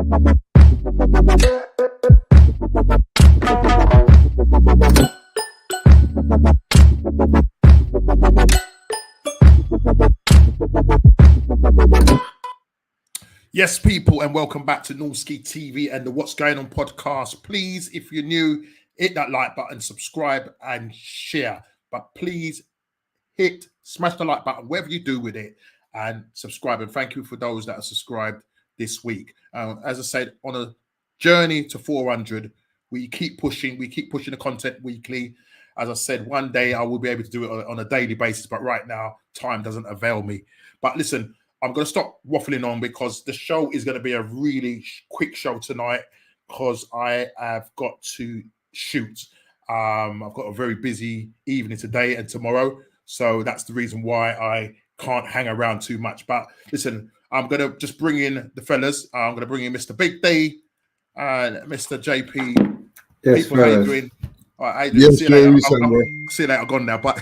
Yes, people, and welcome back to Norski TV and the What's Going On podcast. Please, if you're new, hit that like button, subscribe and share. But please smash the like button, whatever you do with it, and subscribe. And thank you for those that are subscribed this week. As I said, on a journey to 400, we keep pushing the content weekly. As I said, one day I will be able to do it on a daily basis, but right now, time doesn't avail me. But listen, I'm going to stop waffling on because the show is going to be a really quick show tonight because I have got to shoot. I've got a very busy evening today and tomorrow. So that's the reason why I can't hang around too much. But listen, I'm going to just bring in the fellas. I'm going to bring in Mr. Big D and Mr. JP. Yes, people, how you doing? All right, yes, see you later. See you later. I've gone now. But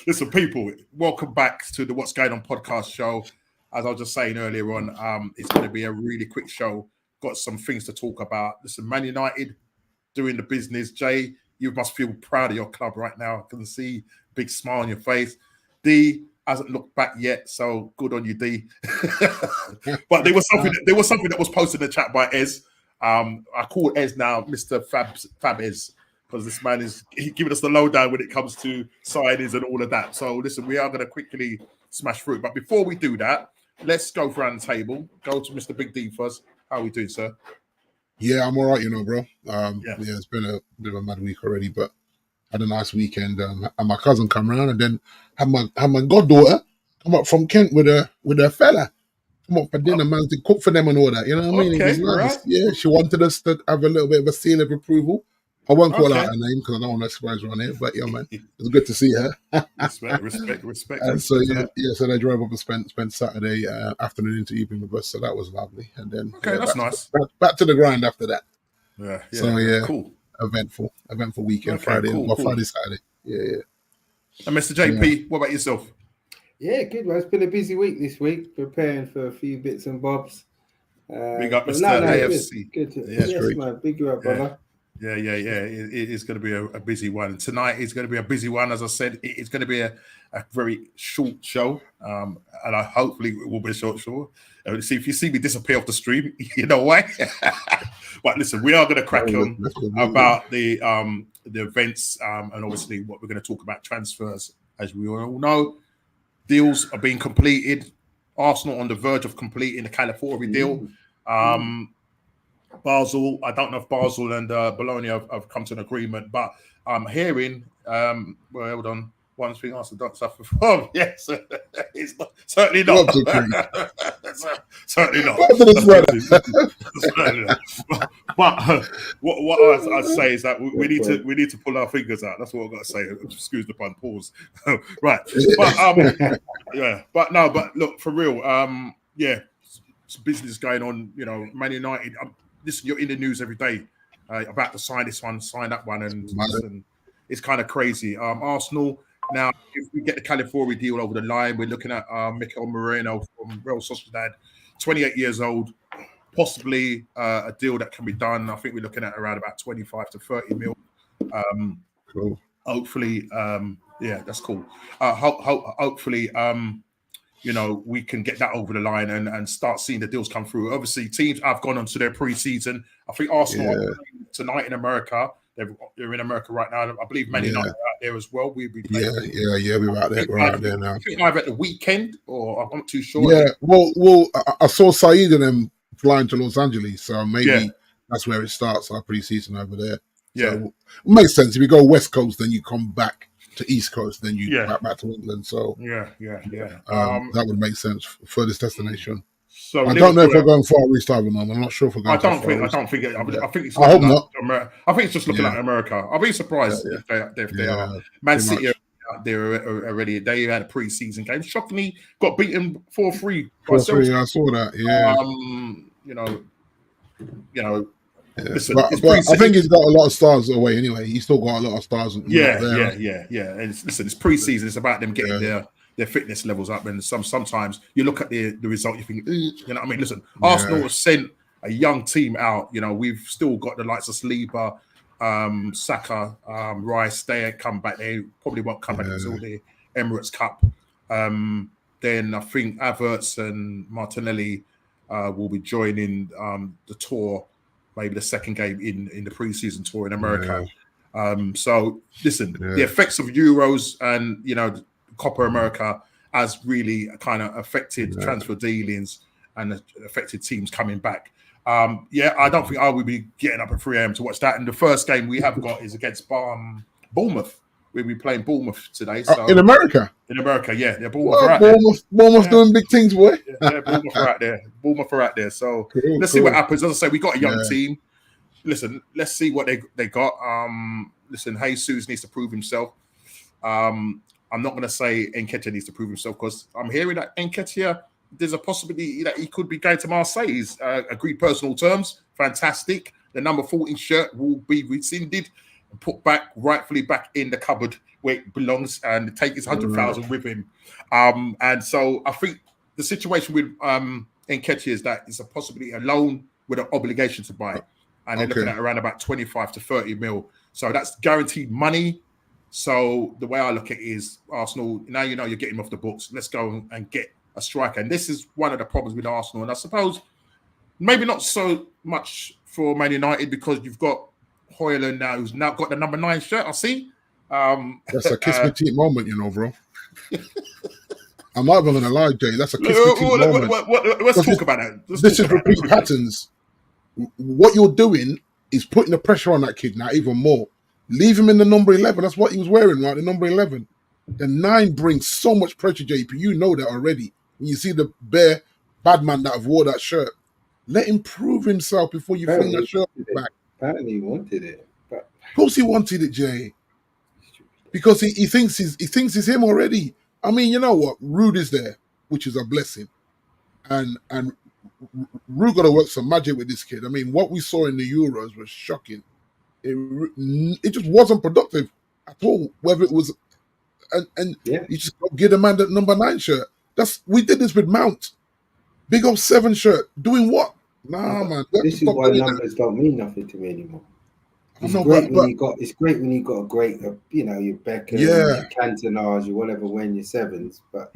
listen, people, welcome back to the What's Going On podcast show. As I was just saying earlier on, it's going to be a really quick show. Got some things to talk about. Listen, Man United doing the business. Jay, you must feel proud of your club right now. I can see a big smile on your face. D hasn't looked back yet, so good on you, D. But there was something that was posted in the chat by Ez. I call Ez now Mr. Fab Ez because this man is giving us the lowdown when it comes to signings and all of that. So listen, we are going to quickly smash through it. But before we do that, let's go around the table. Go to Mr. Big D first. How are we doing, sir? Yeah, I'm all right, bro. Yeah, it's been a bit of a mad week already, but had a nice weekend. And my cousin come around, and then had my goddaughter come up from Kent with her fella. Come up for dinner, man, to cook for them and all that. You know what I mean? Okay, it was nice. right. Yeah, she wanted us to have a little bit of a seal of approval. I won't call out her name because I don't want to surprise her on here. But yeah, man, it was good to see her. respect. And so so they drove up and spent Saturday afternoon into evening with us. So that was lovely. And then that's nice. Back to the grind after that. Yeah. So cool. Eventful weekend. Okay, Friday, cool. Friday, Saturday. Yeah. And Mr. JP, what about yourself? Yeah, good one. It's been a busy week this week, preparing for a few bits and bobs. We got Mr. AFC. Good. Yes, man. Big you up, brother. Yeah. It is going to be a busy one. Tonight is going to be a busy one. As I said, it's going to be a very short show. And hopefully it will be a short show. See, if you see me disappear off the stream, you know why. But listen, we are going to crack on about the events and obviously what we're going to talk about transfers. As we all know, deals are being completed. Arsenal on the verge of completing the Calafiori deal. Basel, I don't know if Basel and Bologna have come to an agreement, but I'm hearing, hold on, one thing else I don't suffer from. Yes, it's not, certainly not. Certainly not. But what I say is that we need to pull our fingers out. That's what I've got to say. Excuse the pun. Pause. Right. But look, for real. Some business going on. You know, Man United. Listen, you're in the news every day about to sign this one, sign that one, and it's kind of crazy. Arsenal. Now, if we get the Calafiori deal over the line, we're looking at Mikel Moreno from Real Sociedad, 28 years old, possibly a deal that can be done. I think we're looking at around about 25 to 30 mil. Cool. Hopefully, that's cool. Hopefully, we can get that over the line and start seeing the deals come through. Obviously, teams have gone on to their pre-season. I think Arsenal are playing tonight in America. They're in America right now. I believe Man United are out there as well. We'll be playing. We're out there. We're out there now. I think either at the weekend or I'm not too sure. Yeah, well, I saw Saeed and them flying to Los Angeles, so maybe that's where it starts, our pre-season over there. Yeah, so, it makes sense. If you go West Coast, then you come back to East Coast, then you back to England. So that would make sense for this destination. So I don't know if we're going Far East either. I'm not sure if we're going. I think it's. I hope not. I think it's just looking at America. I'll be surprised if they are. Man City out there already. They had a pre-season game. Shockingly, got beaten 4-3. 4-3. I saw that. Yeah. Listen, but I think he's got a lot of stars away anyway. He's still got a lot of stars. Yeah. And listen, it's pre-season. It's about them getting their fitness levels up. And sometimes you look at the result, you think, you know what I mean? Listen, Arsenal has sent a young team out. You know, we've still got the likes of Saliba, Saka, Rice. They come back. They probably won't come back until the Emirates Cup. Then I think Havertz and Martinelli will be joining the tour, maybe the second game in the preseason tour in America. So listen, the effects of Euros and, you know, Copa America has really kind of affected transfer dealings and affected teams coming back. I don't think I will be getting up at 3 a.m. to watch that. And the first game we have got is against Bournemouth. We'll be playing Bournemouth today. So in America? In America, yeah. Bournemouth are out there. Bournemouth doing big things, boy. Bournemouth are out there. So let's see what happens. As I say, we got a young team. Listen, let's see what they got. Listen, Jesus needs to prove himself. I'm not going to say Nketiah needs to prove himself because I'm hearing that Nketiah, there's a possibility that he could be going to Marseille. He's agreed personal terms. Fantastic. The number 14 shirt will be rescinded and put rightfully back in the cupboard where it belongs and take his 100,000 with him. And so I think the situation with Nketiah is that it's a possibility, a loan with an obligation to buy. And they're looking at around about 25 to 30 mil. So that's guaranteed money. So the way I look at it is Arsenal, now you know you're getting him off the books. Let's go and get a striker. And this is one of the problems with Arsenal. And I suppose maybe not so much for Man United because you've got Højlund now, who's now got the number 9 shirt, I see. That's a kiss me teeth moment, you know, bro. I'm not even going to lie, Jay. That's a kiss me teeth moment. Let's talk about that. This is repeat patterns. What you're doing is putting the pressure on that kid now even more. Leave him in the number 11. That's what he was wearing, right? The number 11. The 9 brings so much pressure, JP. You know that already. When you see the bare bad man that have wore that shirt, let him prove himself before you fling that shirt back. Apparently he wanted it. But... Of course he wanted it, Jay. Because he thinks he's him already. I mean, you know what? Rude is there, which is a blessing. And Rude got to work some magic with this kid. I mean, what we saw in the Euros was shocking. It just wasn't productive at all. Whether it was, and you just give the man that number 9 shirt. We did this with Mount, big old 7 shirt. Doing what? Nah, man. This is why numbers don't mean nothing to me anymore. It's great when you got a great, you know, your Beckham, your Cantonars, your whatever, when your 7s. But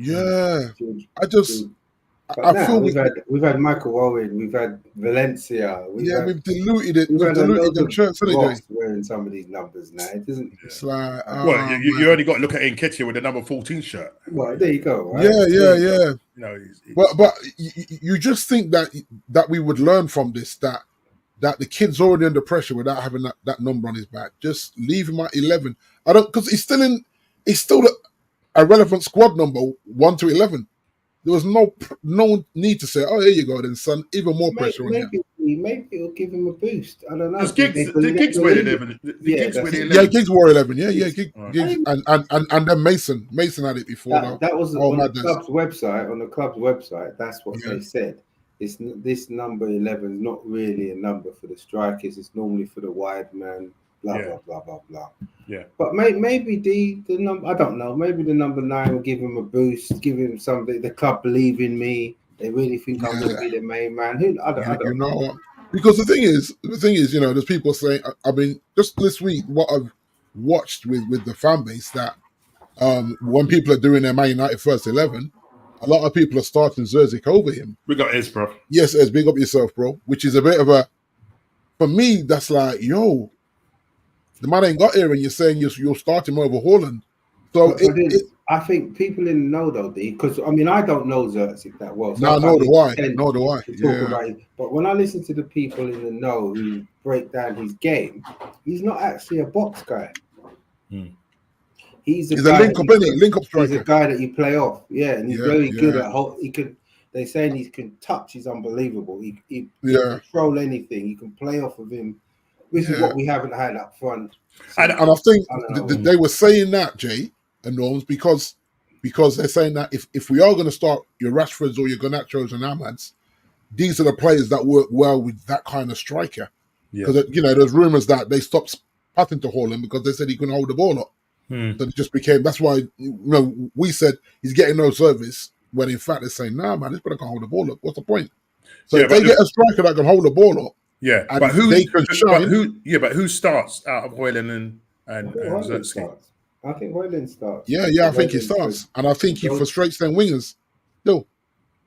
I feel we've had Michael Owen, we've had Valencia. We've diluted it. We've diluted them shirts wearing some of these numbers now. It doesn't. It's like you only got to look at Nketiah with the number 14 shirt. Well, there you go. Right? Yeah. No, but you just think that we would learn from this that the kid's already under pressure without having that number on his back. Just leave him at 11. I don't because he's still a relevant squad number 1 to 11. There was no need to say, "Oh, here you go, then, son." Even more pressure on him. Maybe it'll give him a boost. I don't know. The Giggs were 11. Giggs wore 11. Giggs, and then Mason had it before. That was on the club's website. On the club's website, that's what they said. This number 11 is not really a number for the strikers. It's normally for the wide man. Blah blah blah blah. Yeah, but maybe the number, I don't know. Maybe the number 9 will give him a boost, give him something. The club believe in me. They really think I'm going to be the main man. I don't know. Because the thing is, you know, there's people saying. I mean, just this week, what I've watched with the fan base that when people are doing their Man United first 11, a lot of people are starting Zerzik over him. We got Ez, bro. Yes, Ez, big up yourself, bro. Which is a bit of a, for me, that's like, yo. The man ain't got here, and you're saying you're starting over Haaland. So I think people in the know though, D, because I mean I don't know Zerzik that well. So nor do I. About it. But when I listen to the people in the know who break down his game, he's not actually a box guy. He's a link up striker. He's a guy that you play off. Yeah, and he's very good at They're saying he can touch. He's unbelievable. He can control anything. You can play off of him. Which is what we haven't had up front. So, and I think they were saying that, Jay and Norms, because they're saying that if we are going to start your Rashfords or your Garnachos and Ahmads, these are the players that work well with that kind of striker. Because, you know, there's rumours that they stopped passing to Haaland because they said he couldn't hold the ball up. So it just became. That's why we said he's getting no service when in fact they're saying, "Nah, man, this brother can't hold the ball up. What's the point?" So if they get a striker that can hold the ball up, but who starts out of Hoyland and Zertsky? I think Hoyland starts. Yeah, I think he starts, and I think he frustrates them wingers. No,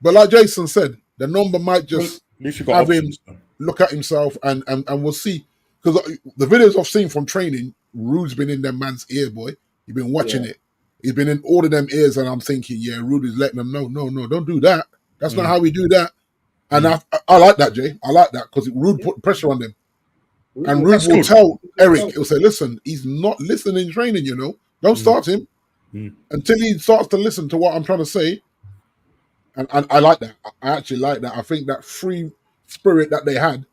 but like Jason said, the number might just have him look at himself, and we'll see. Because the videos I've seen from training, Rude's been in them man's ear, boy. He's been watching it. He's been in all of them ears, and I'm thinking, Rude is letting them know, no, don't do that. That's not how we do that. And I like that, Jay. I like that because Rude put pressure on them. And Rude will tell Eric, he'll say, listen, he's not listening in training, Don't start him until he starts to listen to what I'm trying to say. And I like that. I actually like that. I think that free spirit that they had,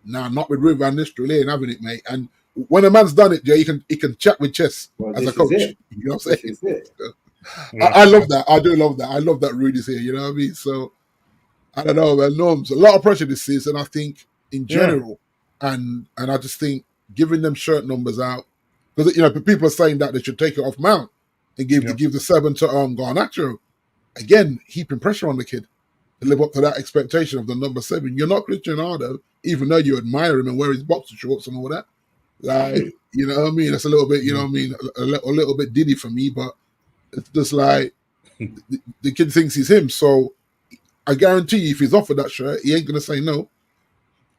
not with River and Nistel, he ain't having it, mate. And when a man's done it, Jay, he can chat with chess as a coach. You know what I'm saying? I love that. I do love that. I love that Rude is here, you know what I mean? So, I don't know, man. Norms, a lot of pressure this season, I think, in general. And I just think giving them shirt numbers out, because people are saying that they should take it off Mount and give the 7 to Garnacho. Again, heaping pressure on the kid to live up to that expectation of the number 7. You're not Cristiano, even though you admire him and wear his boxer shorts and all that. Like, you know what I mean? That's a little bit, you know what I mean, a little bit diddy for me, but it's just like the kid thinks he's him. So I guarantee you, if he's offered that shirt, he ain't going to say no.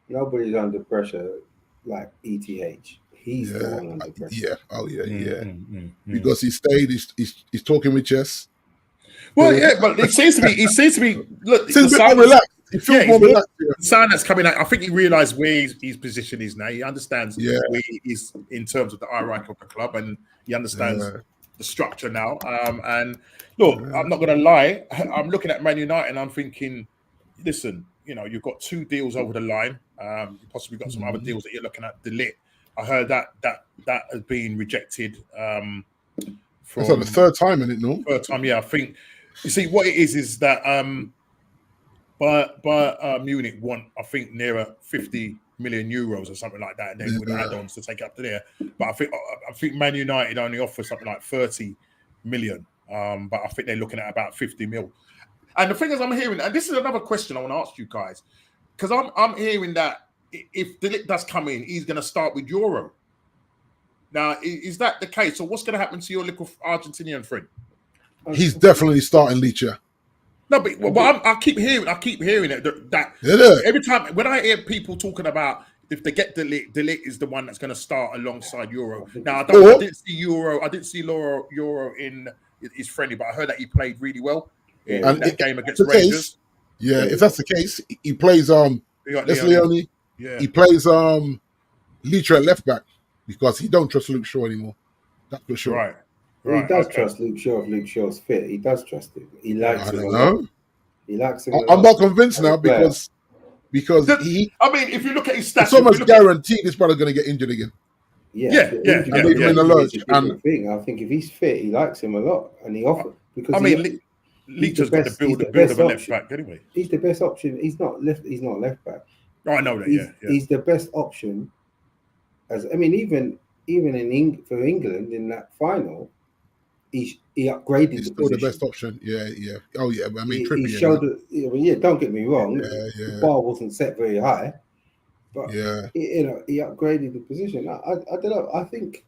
Nobody's under pressure like ETH. He's the one under pressure. Because he stayed, he's talking with chess. Well, but it seems to be. Look, seems a bit more relaxed. He feels more relaxed. The sign that's coming out, I think he realised where his position is now. He understands where he is in terms of the hierarchy of the club, and he understands the structure now. And look, I'm not going to lie. I'm looking at Man United and I'm thinking, listen, you've got 2 deals over the line. You possibly got some other deals that you're looking at. De Ligt. I heard that has been rejected. That's like the 3rd time, isn't it? No, 3rd time. Yeah, I think. You see, what it is that by Munich want, I think, nearer 50 million euros or something like that, and then with add-ons to take it up to there. But I think Man United only offer something like 30 million. But I think they're looking at about 50 mil. And the thing is, I'm hearing, and this is another question I want to ask you guys, because I'm hearing that if De Ligt does come in, he's going to start with Euro. Now, is that the case? So what's going to happen to your little Argentinian friend? He's definitely starting Licha. No, but I keep hearing it that every time when I hear people talking about if they get De Ligt is the one that's going to start alongside Euro. Now I didn't see Euro in his friendly, but I heard that he played really well in that game against Rangers. If that's the case, he plays Leone. Yeah. He plays Licha at left back because he don't trust Luke Shaw anymore. That's for sure. Right. He does trust Luke Shaw if Luke Shaw's fit. He does trust him. He likes him a lot. He likes him. I'm not convinced now because he. I mean, if you look at his stats, it's almost guaranteed this brother's going to get injured again. Yeah. And leave him in the lurch. I think if he's fit, he likes him a lot, and he offers because. I mean, Licha's got the build of a left back anyway. He's the best option. He's not left back. Oh, I know that. He's the best option. Even for England in that final. He upgraded He's the still position. The best option. Yeah. Oh, yeah. I mean, he showed it. Don't get me wrong. The bar wasn't set very high, but he upgraded the position. I don't know. I think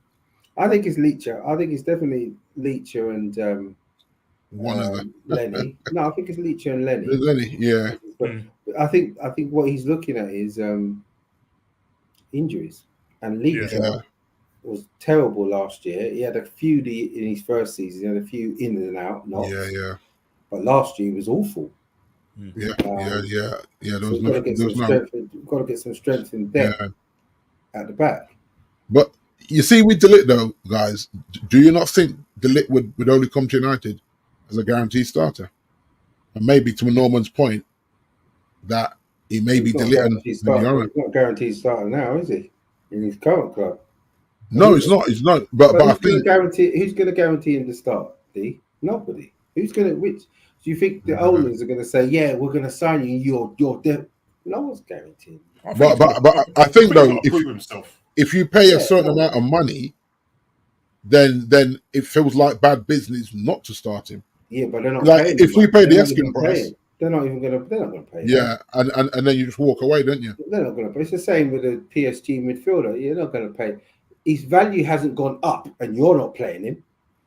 it's Licha. I think it's definitely Licha and Lenny. No, I think it's Licha and Lenny. Lenny, yeah. But I think what he's looking at is injuries, and Licha was terrible last year. He had a few in his first season. He had a few in and out. But last year he was awful. Yeah. There was got to get some strength in depth at the back. But you see, with De Ligt though, guys, do you not think De Ligt would only come to United as a guaranteed starter? And maybe to Norman's point, that he may be De Ligt. He's not guaranteed starter now, is he? In his current club. No, it's not. It's not. But I think who's going to guarantee him to start? Nobody. Who's going to? Which do you think the owners are going to say? Yeah, we're going to sign you. You're dead. No one's guaranteeing. But I think though, if you pay a certain amount of money, then it feels like bad business not to start him. Yeah, but they're not like paying if we pay the asking price. They're not going to pay. Yeah, and then you just walk away, don't you? They're not going to pay. It's the same with the PSG midfielder. You're not going to pay. His value hasn't gone up, and you're not playing him.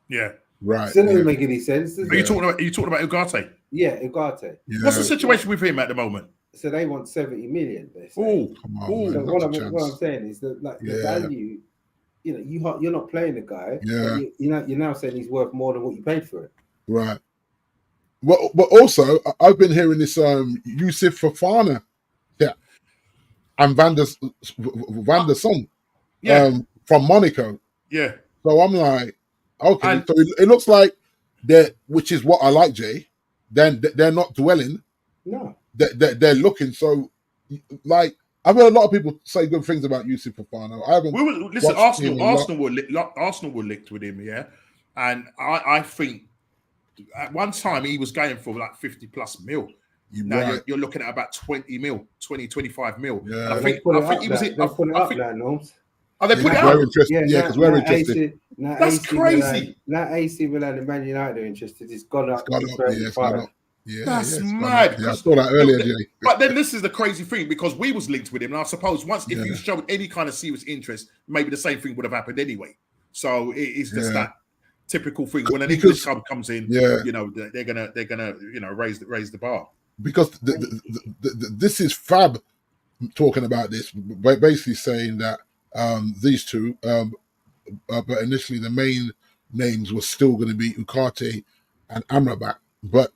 Yeah, right. So it doesn't make any sense. Are you talking about Ugarte? Yeah, Ugarte. Yeah. What's the situation with him at the moment? So they want 70 million. Oh, come on! So what I'm saying is that the value, you're not playing the guy. Yeah. You're now saying he's worth more than what you paid for it. Right. Well, but also I've been hearing this Yusuf Fofana, and Van der Sar, from Monaco. Yeah. So I'm like, okay, so it looks like which is what I like, Jay. Then they're not dwelling. No. They're looking. So, like, I've heard a lot of people say good things about Yusuf Fofana. I haven't. Listen, Arsenal were linked with him, yeah, and I think at one time he was going for like 50+ mil. Now you're looking at about 20 mil, 25 mil. Yeah. I think he was it. Oh, they put it out? Yeah, because we're interested. That's crazy. Now AC Milan and Man United are interested. It's gone up. Yeah, that's mad. Yeah, I saw that earlier, Jay. But then this is the crazy thing, because we was linked with him, and I suppose if you showed any kind of serious interest, maybe the same thing would have happened anyway. So it's just that typical thing when an English club comes in. They're gonna raise the bar. Because this is Fab talking about this, basically saying that these two, but initially the main names were still going to be Ugarte and Amrabat, but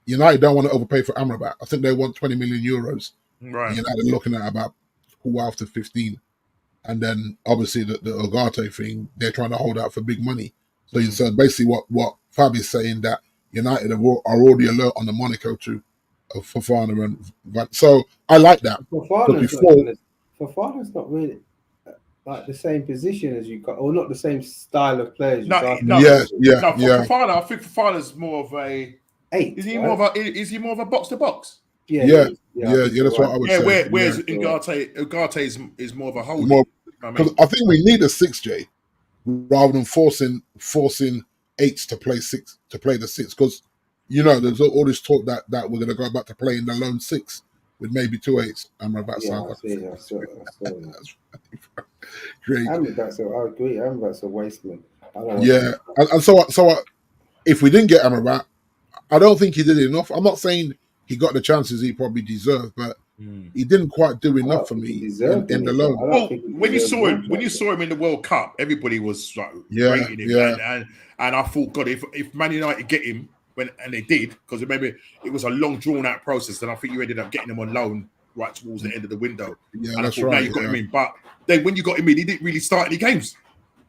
United don't want to overpay for Amrabat. I think they want 20 million euros. Right. United are looking at about 12 to 15, and then obviously the Ugarte thing, they're trying to hold out for big money. So basically, what Fab is saying, that United are already alert on the Monaco too. Of Fofana and so I like that. Fofana's not really like the same position as you got, or not the same style of players. Fofana, I think Fofana's more of a 8. Is he more of a box to box? Yeah. That's what I would say. Whereas Ugarte is more of a holder. Because I think we need a 6, Jay, rather than forcing 8s to play 6 to play the 6, because. There's all this talk that we're going to go back to playing the lone 6 with maybe 2 8s. Amrabat's great. I agree. Amrabat's a wasteman. And so if we didn't get Amrabat, I don't think he did enough. I'm not saying he got the chances he probably deserved, but he didn't quite do enough for me in the loan. Well, when you saw him in the World Cup, everybody was like rating him, and I thought, God, if Man United get him. And they did, because remember it was a long drawn out process, and I think you ended up getting him on loan right towards the end of the window. Yeah, and that's I thought, now you got him in, but then when you got him in, he didn't really start any games.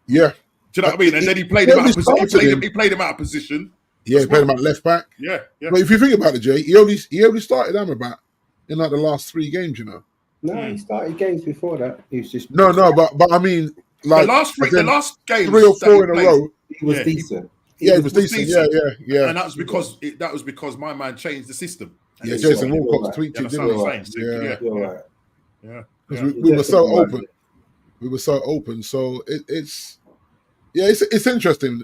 Yeah, do you know what I mean? And then he played him out of position. He played him out of position. Yeah, he played him at left back. Yeah. But if you think about it, Jay, he only started Amrabat in like the last 3 games. No, he started games before that. He was just but I mean, like the last game, 3 or 4 in a row, he was decent. It was decent. Yeah. And that was because my man changed the system. Yeah, Jason Walcott tweaked it, didn't he? Yeah. Because we were so open. We were so open. So it's interesting,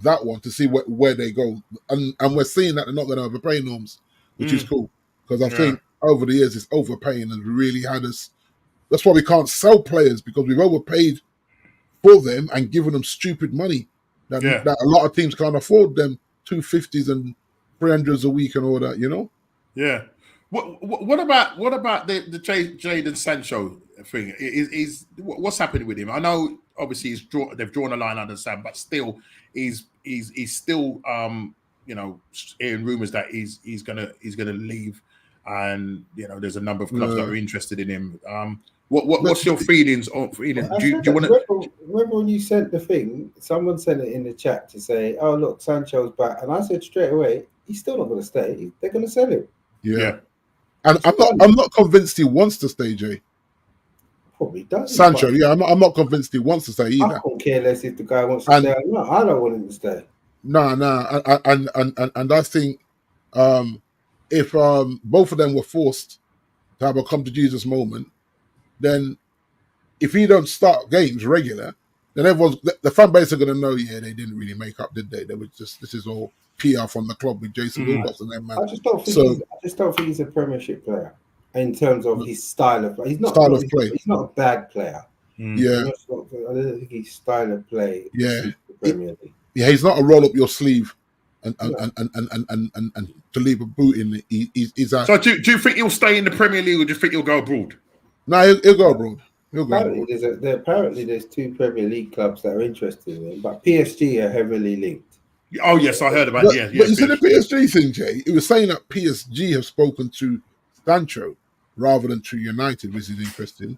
that one, to see where they go. And we're seeing that they're not going to overpay norms, which is cool. Because I think over the years, it's overpaying and really had us. That's why we can't sell players, because we've overpaid for them and given them stupid money. That a lot of teams can't afford them 250s and 300s a week and all that, Yeah. What about the Jadon Sancho thing? Is what's happening with him? I know obviously they've drawn a line under Sam, but still he's still hearing rumours that he's gonna leave, and there's a number of clubs that are interested in him. What's your feelings on? Do you want to? Remember when you sent the thing? Someone sent it in the chat to say, "Oh look, Sancho's back," and I said straight away, "He's still not going to stay. They're going to sell him." Yeah. And I'm not convinced he wants to stay, Jay. Probably does. Sancho, I'm not convinced he wants to stay either. I don't care less if the guy wants to stay. No, I don't want him to stay. No, and I think if both of them were forced to have a come to Jesus moment, then if he don't start games regular, then the fan base are going to know, they didn't really make up, did they? They were just, this is all PR from the club with Jason Wilcox and them, man. I just don't think he's a Premiership player in terms of his style of play. He's not a bad player. Yeah. I don't think his style of play. Yeah. He's not a roll up your sleeve and to leave a boot in. He's out. So do you think he'll stay in the Premier League, or do you think he'll go abroad? No, he'll go abroad. Apparently, there's 2 Premier League clubs that are interested in him, but PSG are heavily linked. Oh yes, I heard about but you see the PSG thing, Jay. It was saying that PSG have spoken to Sancho rather than to United, which is interesting.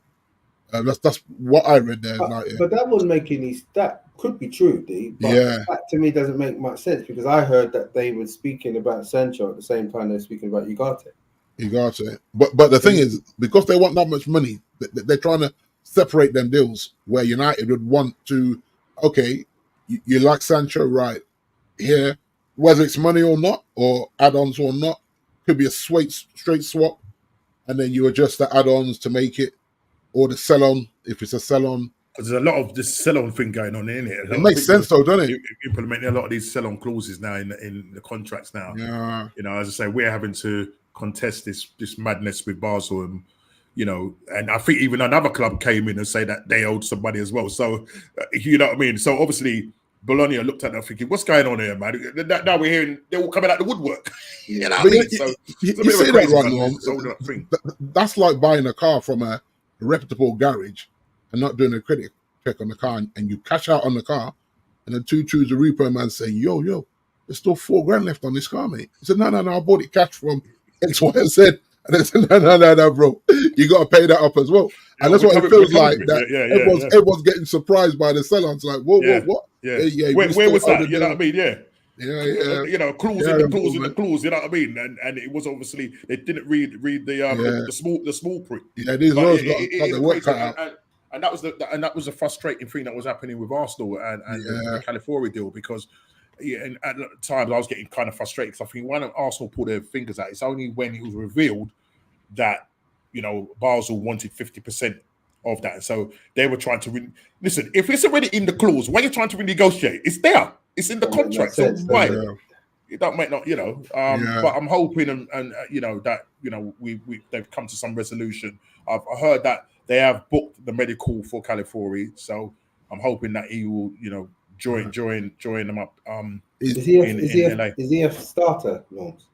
That's what I read there. But that wouldn't make that could be true, D. But that to me doesn't make much sense, because I heard that they were speaking about Sancho at the same time they're speaking about Ugarte. But the thing is, because they want that much money, they're trying to separate them deals, where United would want to, okay, you like Sancho, right? Here, whether it's money or not, or add-ons or not, could be a straight swap, and then you adjust the add-ons to make it, or the sell-on, if it's a sell-on. Because there's a lot of this sell-on thing going on, isn't it? It makes sense, though, doesn't it? Implementing a lot of these sell-on clauses now in the contracts now. Yeah. You know, as I say, we're having to contest this madness with Basel, and and I think even another club came in and say that they owed some money as well. So, you know what I mean? So obviously, Bologna looked at them thinking, what's going on here, man? Now we're hearing they're all coming out the woodwork. You know what I mean? So you see that right, that's like buying a car from a reputable garage and not doing a credit check on the car, and you cash out on the car, and then the repo man saying, yo, there's still $4,000 left on this car, mate. He said, no, I bought it cash from X, Y, and Z. And they said, no, bro, you got to pay that up as well. And that's what it feels like. That everyone's getting surprised by the sell-ons. Like, whoa, what? Yeah. Where was that? You know what I mean? Yeah. Yeah. Clause in the clause. You know what I mean? And it was obviously they didn't read the small print. Yeah, these laws got the work cut out. And that was a frustrating thing that was happening with Arsenal and the California deal, because and at times I was getting kind of frustrated, because I think when Arsenal pulled their fingers out, it's only when it was revealed that Basel wanted 50% of that, and so they were trying to listen. If it's already in the clause, why are you trying to renegotiate? It's there. It's in the contract. So why? It might not, but I'm hoping and that they've come to some resolution. I've heard that they have booked the medical for California, so I'm hoping that he will, join them up. Is he a starter, Lawrence?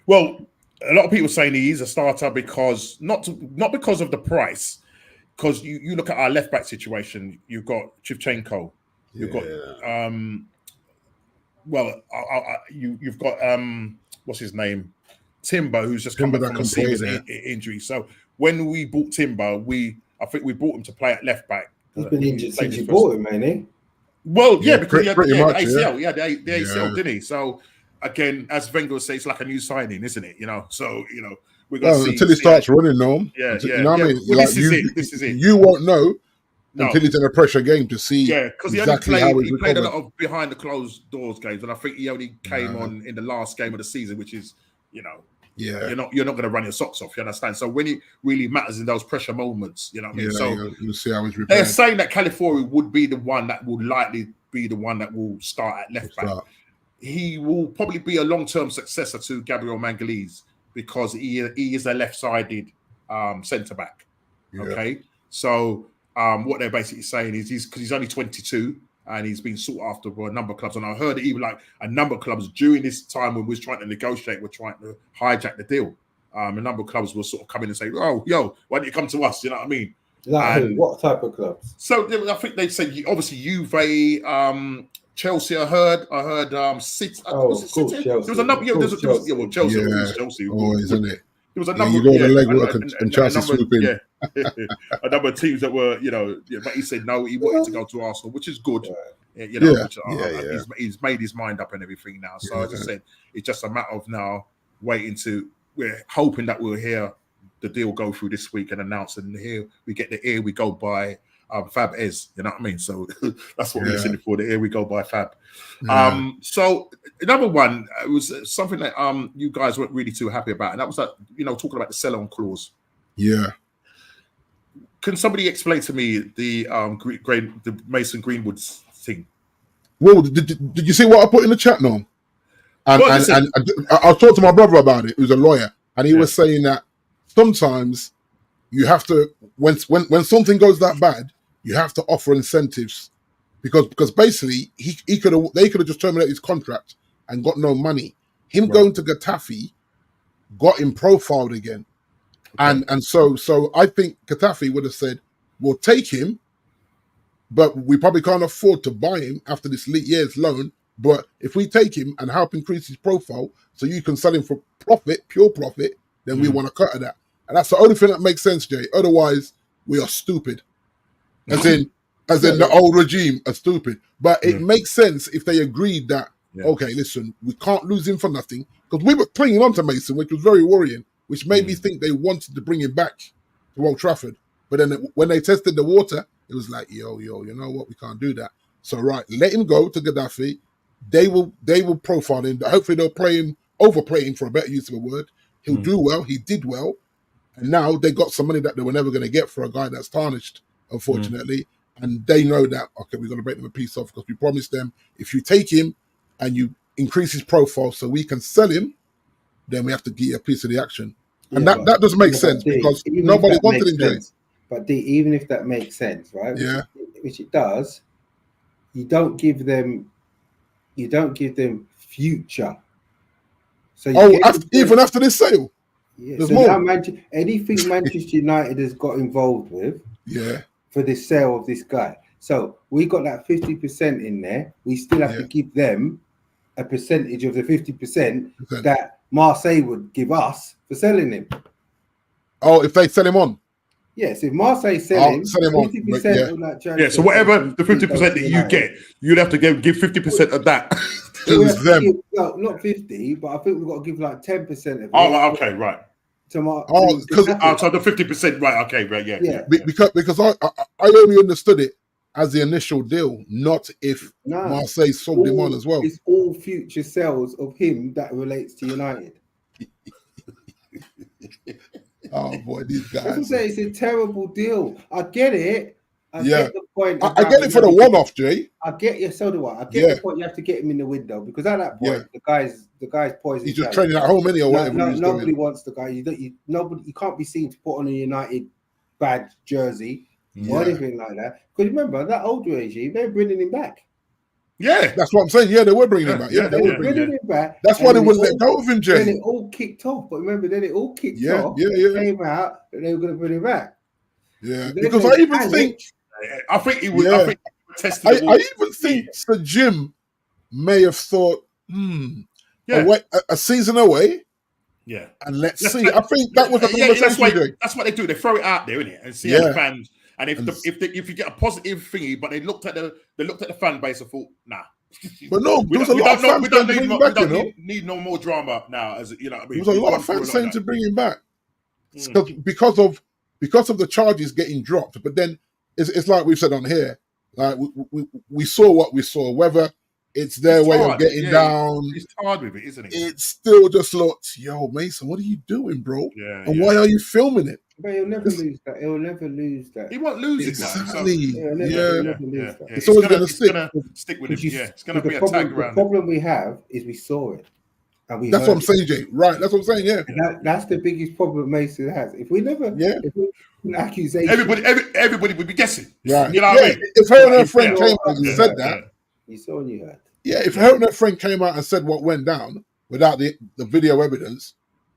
Well, a lot of people saying he is a starter because not because of the price. Because you look at our left back situation, you've got Shevchenko, you've got you've got what's his name, Timber, who's just come back from a serious injury. So when we bought Timber, I think we bought him to play at left back. He's been injured since you bought him, ain't he? Well, because he had the ACL. He had the ACL, didn't he? So again, as Wenger would say, it's like a new signing, isn't it? So we're going to see until he starts running, no. Yeah. You know what I mean? Well, this is it. You won't know until he's in a pressure game to see. Yeah, because he played a lot of behind the closed doors games, and I think he only came on in the last game of the season, which is, you're not going to run your socks off. You understand? So when it really matters in those pressure moments, you know what I mean. So you'll see how he's prepared. They're saying that California would be the one that will likely be the one that will start at left back. He will probably be a long-term successor to Gabriel Magalhaes, because he is a left-sided centre back. Yeah. Okay, so what they're basically saying is because he's only 22 and he's been sought after by a number of clubs, and I heard that even like a number of clubs during this time when we was trying to negotiate, were trying to hijack the deal. A number of clubs will sort of come in and say, "Oh, why don't you come to us?" You know what I mean? What type of clubs? So I think they said obviously Juve. Chelsea, I heard City. Chelsea. There was a number. Chelsea. Always, isn't it? There was a number. You go the legwork and Chelsea swoop in. A number of teams that were, but he said no. He wanted to go to Arsenal, which is good. He's made his mind up and everything now. So as I said, it's just a matter of now waiting to. We're hoping that we'll hear the deal go through this week and announce, and here we get we go by. Fab is, you know what I mean? So that's what we're listening for. Here we go by Fab. So another one was something that you guys weren't really too happy about, and that was that talking about the sell-on clause. Yeah. can somebody explain to me the the Mason Greenwood thing? Well, did you see what I put in the chat now? And I talked to my brother about it, who's a lawyer, and he was saying that sometimes you have to, when something goes that bad, you have to offer incentives, because basically they could have just terminated his contract and got no money. Him going to Getafe got him profiled again, and so I think Getafe would have said, "We'll take him, but we probably can't afford to buy him after this year's loan. But if we take him and help increase his profile so you can sell him for profit, pure profit, then we want a cut of that." And that's the only thing that makes sense, Jay. Otherwise, we are stupid. As in the old regime are stupid. But it makes sense if they agreed that, okay, listen, we can't lose him for nothing. Because we were clinging on to Mason, which was very worrying, which made me think they wanted to bring him back to Old Trafford. But then when they tested the water, it was like, yo, you know what? We can't do that. So, let him go to Gaddafi. They will profile him. Hopefully they'll overplay him, for a better use of a word. He'll do well. He did well. And now they got some money that they were never going to get for a guy that's tarnished, unfortunately. And they know that, okay, we're going to break them a piece off, because we promised them, if you take him and you increase his profile so we can sell him, then we have to give you a piece of the action. And that does make sense, because nobody wanted him, Jay. But even if that makes sense, right? Which it does, you don't give them future. So even after this sale, there's more. Anything Manchester United has got involved with, for the sale of this guy. So we got that 50% in there. We still have to give them a percentage of the 50% that Marseille would give us for selling him. Oh, if they sell him on. Yes, if Marseille sell him 50% of that transfer. Yeah, so whatever the 50% that you get, you'd have to give 50% of that to them. No, not 50, but I think we've got to give like 10% of it. Oh, okay, right. So the 50%, right? Okay, right, yeah. Because I only understood it as the initial deal, not if Marseille sold him on as well. It's all future sales of him that relates to United. Oh boy, these guys! As I say, it's a terrible deal. I get it. I get the point. I get it for the one-off, Jay. I get you. So do I. I get the point. You have to get him in the window, because at that point, the guy's poison. He's just training at home, or whatever. Nobody wants the guy. You can't be seen to put on a United badge jersey or anything like that. Because remember that old regime, they were bringing him back. Yeah, that's what I'm saying. Yeah, they were bringing him back. Yeah, they were bringing him back. That's why they wouldn't let go of him, Jay. Then it all kicked off. But remember, then it all kicked off. Came out and they were going to bring him back. Yeah, because I even think. I think he would. I think tested. I even think Sir Jim may have thought, a season away. Yeah, and let's see. I think that was the conversation. That's what they do. They throw it out there, innit, and see how the fans. And if you get a positive thingy, but they looked at the fan base and thought, nah. But no, we don't need no more drama now. As you know, I mean, there was a lot of fans saying to bring him back because of the charges getting dropped. But then it's like we've said on here, like we saw what we saw. Whether it's their way of getting down, it's hard with it, isn't it? It still just looked, yo, Mason, what are you doing, bro? And why are you filming it? But he'll never lose that. He'll never lose that. He won't lose exactly. it. Exactly. It's always going to stick with him. It's going to be a tag around. The problem we have is we saw it. And that's what I'm saying, Jay. Right. That's what I'm saying. Yeah. And that's the biggest problem Mason has. If we never, if we an accusation, everybody would be guessing. Right. You know what I mean? If her and her friend came out and said that, you saw and you heard. Yeah. If her and her friend came out and said what went down without the video evidence,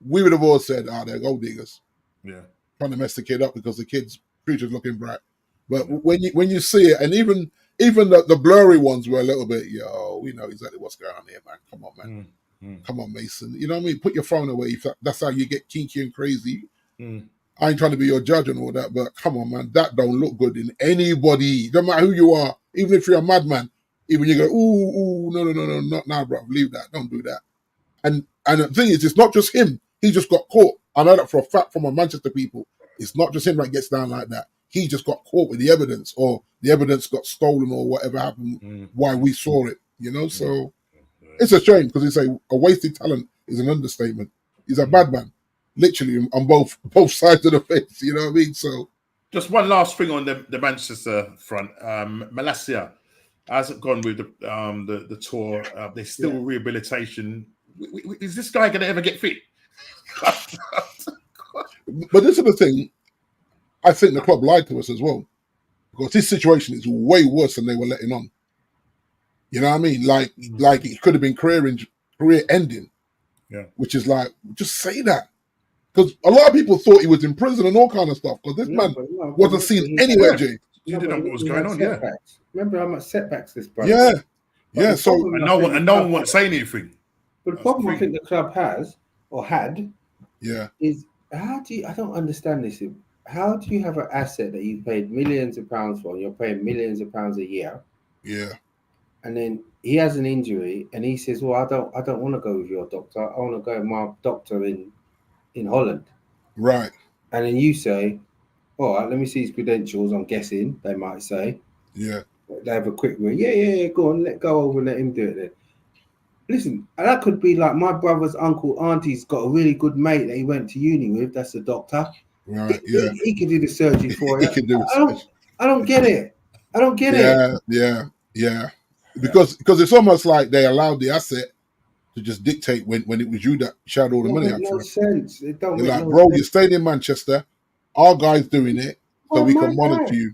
we would have all said, they're gold diggers. Yeah. Trying to mess the kid up because the kid's future's looking bright. But when you see it, and even the blurry ones were a little bit, we know exactly what's going on here, man. Come on, man. Come on, Mason. You know what I mean? Put your phone away. If that's how you get kinky and crazy. I ain't trying to be your judge and all that, but come on, man. That don't look good in anybody. No matter who you are, even if you're a madman, even you go, no, not now, bro. Leave that. Don't do that. And the thing is, it's not just him. He just got caught. I know that for a fact from my Manchester people. It's not just him that gets down like that. He just got caught with the evidence, or the evidence got stolen, or whatever happened. Why we saw it, So it's a shame, because it's a wasted talent is an understatement. He's a bad man, literally on both sides of the fence. You know what I mean? So Just one last thing on the Manchester front. Malacia hasn't gone with the tour. There's still rehabilitation. Is this guy going to ever get fit? But this is the thing. I think the club lied to us as well, because this situation is way worse than they were letting on. You know what I mean? Like it could have been career ending. Yeah. Which is like, just say that. Because a lot of people thought he was in prison and all kind of stuff. Because this man wasn't seen anywhere, Jay. You didn't know what was going on, setbacks. Remember how much setbacks this brother. Yeah. So no one won't say anything. But the problem I think the club has or had, is how do you? I don't understand this. How do you have an asset that you paid millions of pounds for? And you're paying millions of pounds a year. Yeah. And then he has an injury, and he says, "Well, I don't want to go with your doctor. I want to go with my doctor in Holland." Right. And then you say, "All right, let me see his credentials." I'm guessing they might say, "Yeah." They have a quick read. Yeah. Go on, go over and let him do it then. Listen, that could be like my brother's uncle, auntie's got a really good mate that he went to uni with. That's a doctor. Right. He can do the surgery for you. He can do it. I don't get it. I don't get it. Yeah. Because it's almost like they allowed the asset to just dictate when it was you that shouted all the money out. No sense. It don't You're make like, no bro, sense. you're staying in Manchester. Our guy's doing it, so we can monitor you.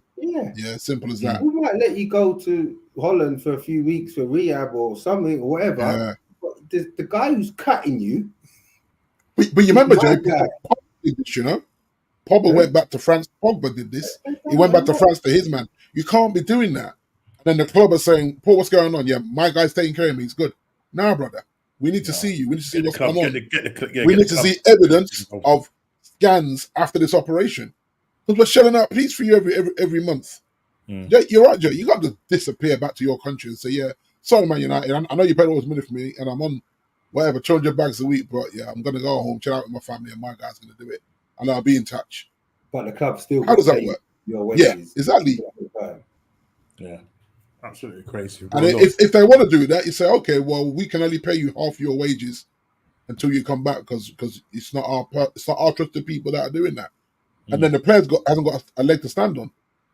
Yeah, simple as that. We might let you go to Holland for a few weeks for rehab or something or whatever. Yeah. But the guy who's cutting you. But you remember, Jay, Pogba did this, you know? Pogba went back to France. Pogba did this. He went back to France to his man. You can't be doing that. And then the club is saying, Paul, what's going on? Yeah, my guy's taking care of me. He's good. Nah, brother. We need to see you. We need to see what's going on. We need to see evidence of scans after this operation. Because we're shelling out peace for you every month. Yeah, you're right, Joe. You got to disappear back to your country and say, yeah, sorry, Man United. I know you paid all this money for me, and I'm on whatever 200 bags a week, but yeah, I'm gonna go home, chill out with my family, and my guy's gonna do it, and I'll be in touch. But the club still. How does that work? Yeah, exactly. Yeah, absolutely crazy. And if they want to do that, you say, okay, well, we can only pay you half your wages until you come back because it's not our trusted people that are doing that. And then the players hasn't got a leg to stand on.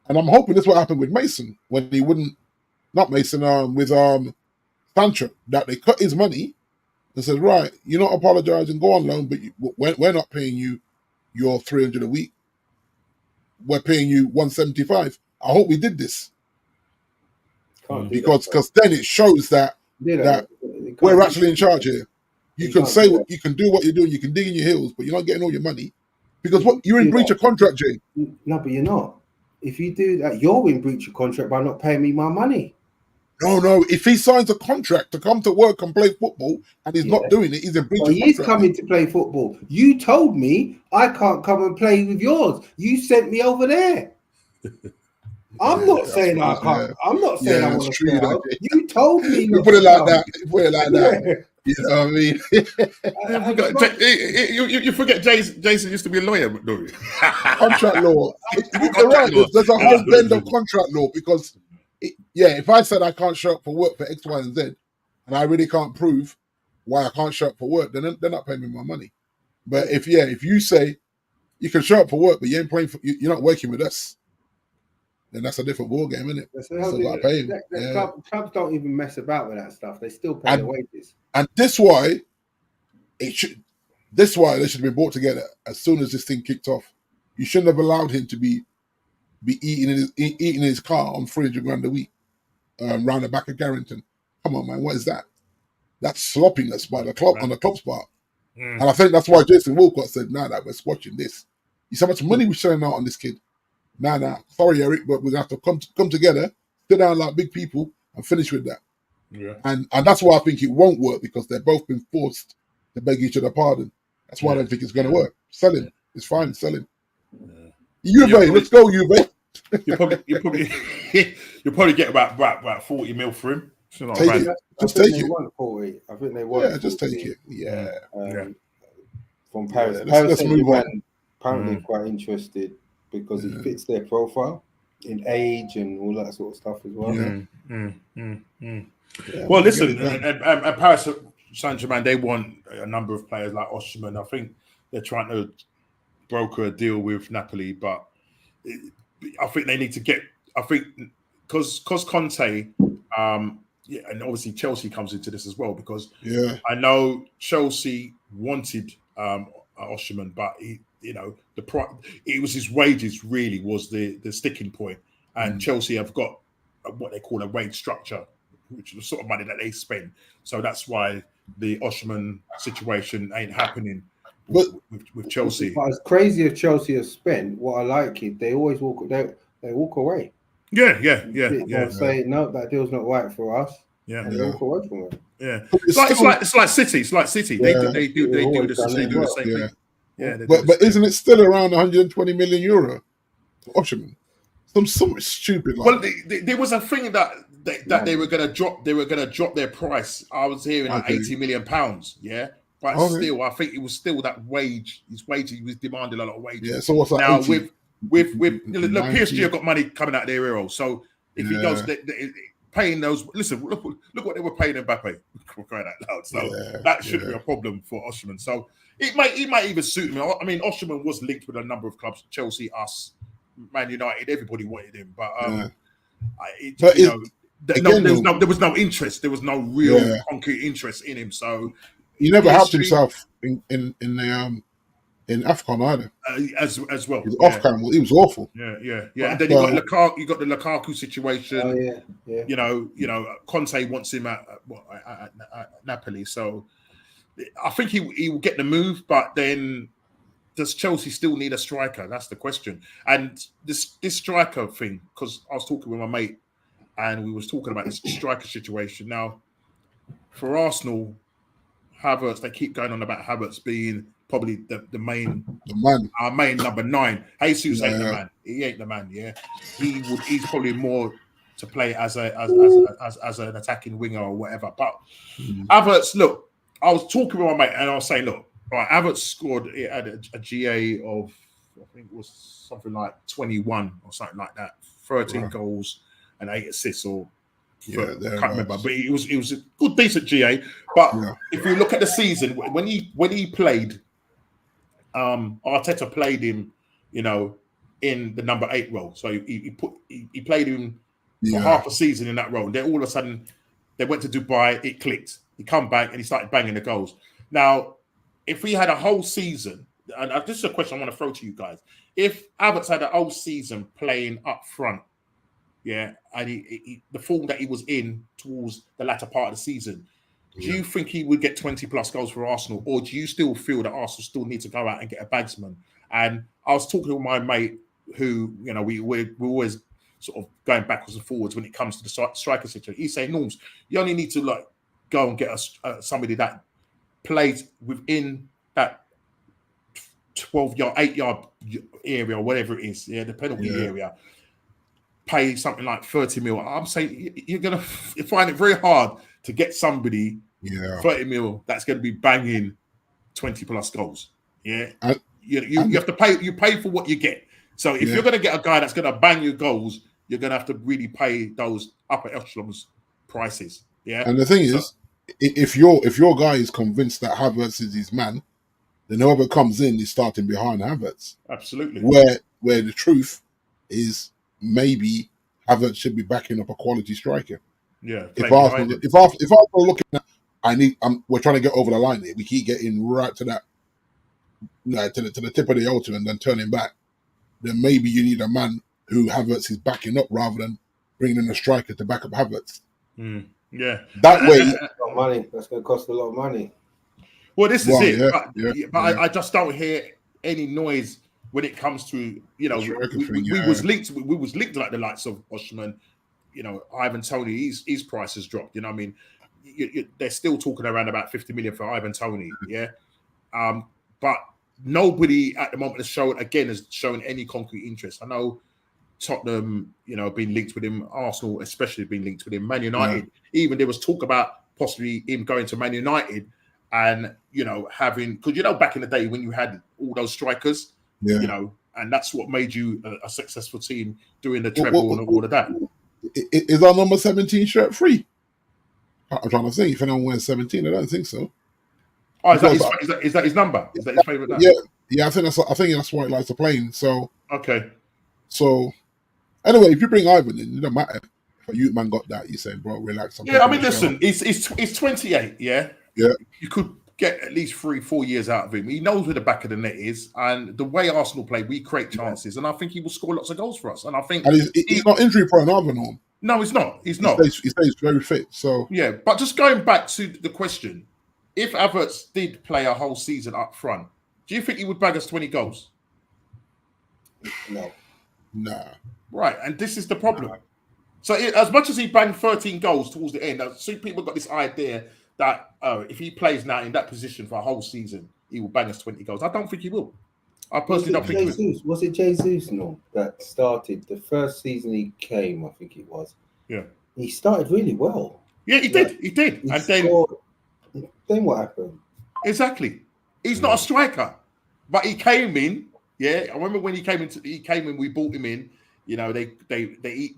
And I'm hoping this is what happened with Mason when he wouldn't, not Mason, with Sancho, that they cut his money and said, right, you're not apologising, go on loan, but we're not paying you your 300 a week. We're paying you 175. I hope we did this. Because then it shows that we're actually in charge here. You can say you can do what you're doing, you can dig in your heels, but you're not getting all your money. Because you're in breach of contract, Jay. No, but you're not. If you do that, you're in breach of contract by not paying me my money. No. If he signs a contract to come to work and play football and he's not doing it, he's in breach of contract. He's coming to play football. You told me I can't come and play with yours. You sent me over there. I'm not saying I can't. I'm not saying I want to stay out. You told me. You put it like that. You put it like that. You know what I mean? You forget Jason used to be a lawyer, don't you? Contract law. You're right. There's a whole bend of contract law because, if I said I can't show up for work for X, Y, and Z, and I really can't prove why I can't show up for work, then they're not paying me my money. But if you say you can show up for work, but you ain't playing you're not working with us, then that's a different ball game, isn't it? Clubs don't even mess about with that stuff. They still pay the wages. And this is why they should have been brought together as soon as this thing kicked off. You shouldn't have allowed him to be eating in his car on 300 grand a week round the back of Carrington. Come on, man, what is that? That's sloppiness by the club on the club's part. And I think that's why Jason Walcott said, that we're squashing this. You see how much money we're selling out on this kid. Sorry, Eric, but we're going to have to come together, sit down like big people and finish with that. Yeah. And that's why I think it won't work because they've both been forced to beg each other pardon. That's why I don't think it's going to work. Selling. It's fine, selling. Juve, let's go, Juve. You'll probably get about 40 mil for him. Take it. Just take it. I think they want. Yeah, just take it. Yeah. From Paris. Let's move on. Apparently quite interested because it fits their profile in age and all that sort of stuff as well. Well, listen, and Paris Saint-Germain, they want a number of players like Osimhen. I think they're trying to broker a deal with Napoli, but I think they need to get. I think because Conte, and obviously Chelsea comes into this as well, because I know Chelsea wanted Osimhen, but it was his wages really was the sticking point, and Chelsea have got what they call a wage structure, which is the sort of money that they spend. So that's why the Osimhen situation ain't happening with Chelsea. But as crazy as Chelsea have spent, what I like is they always walk away. Yeah. Say no, that deal's not right for us. Yeah, and they walk away from it. Yeah, it's like City. It's like City. They do the same thing. Yeah, but isn't it still around 120 million euro for Osimhen? Something stupid. Well, there was a thing that they were going to drop. They were going to drop their price. I was hearing like 80 million pounds. Yeah, but still, I think it was still that wage. His wage, he was demanding a lot of wages. Yeah. So what's that? Now with look, PSG have got money coming out of their euro. So if he goes paying those, listen, look what they were paying Mbappe. We're crying out loud. So that shouldn't be a problem for Osimhen. So it might even suit him. I mean, Osimhen was linked with a number of clubs: Chelsea, us, Man United. Everybody wanted him, but there was no interest. There was no real concrete interest in him. So he never helped himself in AFCON either. As well. He was off camera. He was awful. Yeah. And then you got the Lukaku situation. You know, Conte wants him at Napoli. So I think he will get the move, but then does Chelsea still need a striker? That's the question. And this striker thing, because I was talking with my mate and we was talking about this striker situation. Now, for Arsenal, Havertz, they keep going on about Havertz being probably the main our main number 9. Jesus ain't the man. He ain't the man. Yeah, he's probably more to play as an attacking winger or whatever. But Havertz, look, I was talking with my mate and I was saying, look, right, Havertz scored at a GA of, I think it was something like 21 or something like that, 13 goals and 8 assists or. I can't remember, but it was a good, decent GA. But if you look at the season when he played, Arteta played him, in the number 8 role. So he played him for half a season in that role. And then all of a sudden they went to Dubai. It clicked. He come back and he started banging the goals. Now, if we had a whole season, and this is a question I want to throw to you guys: if Havertz had a whole season playing up front. Yeah, and the form that he was in towards the latter part of the season, do you think he would get 20 plus goals for Arsenal, or do you still feel that Arsenal still need to go out and get a bagsman? And I was talking with my mate who, we're always sort of going backwards and forwards when it comes to the striker situation. He's saying, Norms, you only need to go and get somebody that plays within that 12-yard, 8-yard area or whatever it is, the penalty area. Pay something like 30 mil. I'm saying you're going to find it very hard to get somebody 30 mil that's going to be banging 20 plus goals. Yeah, you have to pay. You pay for what you get. So if you're going to get a guy that's going to bang your goals, you're going to have to really pay those upper echelons prices. Yeah, and the thing is, if your guy is convinced that Havertz is his man, then whoever comes in is starting behind Havertz. Absolutely. Where the truth is, maybe Havertz should be backing up a quality striker. Yeah. If Arsenal looking at, we're trying to get over the line here. We keep getting right to that, to the tip of the altar and then turning back. Then maybe you need a man who Havertz is backing up rather than bringing in a striker to back up Havertz. Yeah. That way, money. That's going to cost a lot of money. Well, this is it. I just don't hear any noise. When it comes to, we was linked like the likes of Osimhen, Ivan Toney, his price has dropped. I mean, they're still talking around about 50 million for Ivan Toney, but nobody at the moment has shown any concrete interest. I know Tottenham, been linked with him, Arsenal especially been linked with him, Man United. Even there was talk about possibly him going to Man United and having, because back in the day when you had all those strikers. And that's what made you a successful team doing the treble and all of that. Is our number 17 shirt free? I'm trying to think. If anyone wears 17, I don't think so. Oh, is that his number? Is that his favourite number? Yeah. I think that's why he likes to play in. So okay. So anyway, if you bring Ivan in, it don't matter. If a youth man got that, you say, bro, relax. Yeah, I mean, listen, he's 28. Yeah, yeah. You could get at least 3-4 years out of him. He knows where the back of the net is, and the way Arsenal play, we create chances, and I think he will score lots of goals for us. And I think he's not injury prone either, no. No, he's not. He stays very fit. So yeah, but just going back to the question, if Havertz did play a whole season up front, do you think he would bag us 20 goals? No. Nah. Right, and this is the problem. So as much as he banged 13 goals towards the end, people got this idea that if he plays now in that position for a whole season, he will bang us 20 goals. I don't think he will. I personally don't think he will. Was it Jesus that started the first season he came, I think it was. Yeah. He started really well. Yeah, he did. He did. And then what happened? Exactly. He's not a striker. But he came in. Yeah, I remember when he came in, we brought him in. You know, they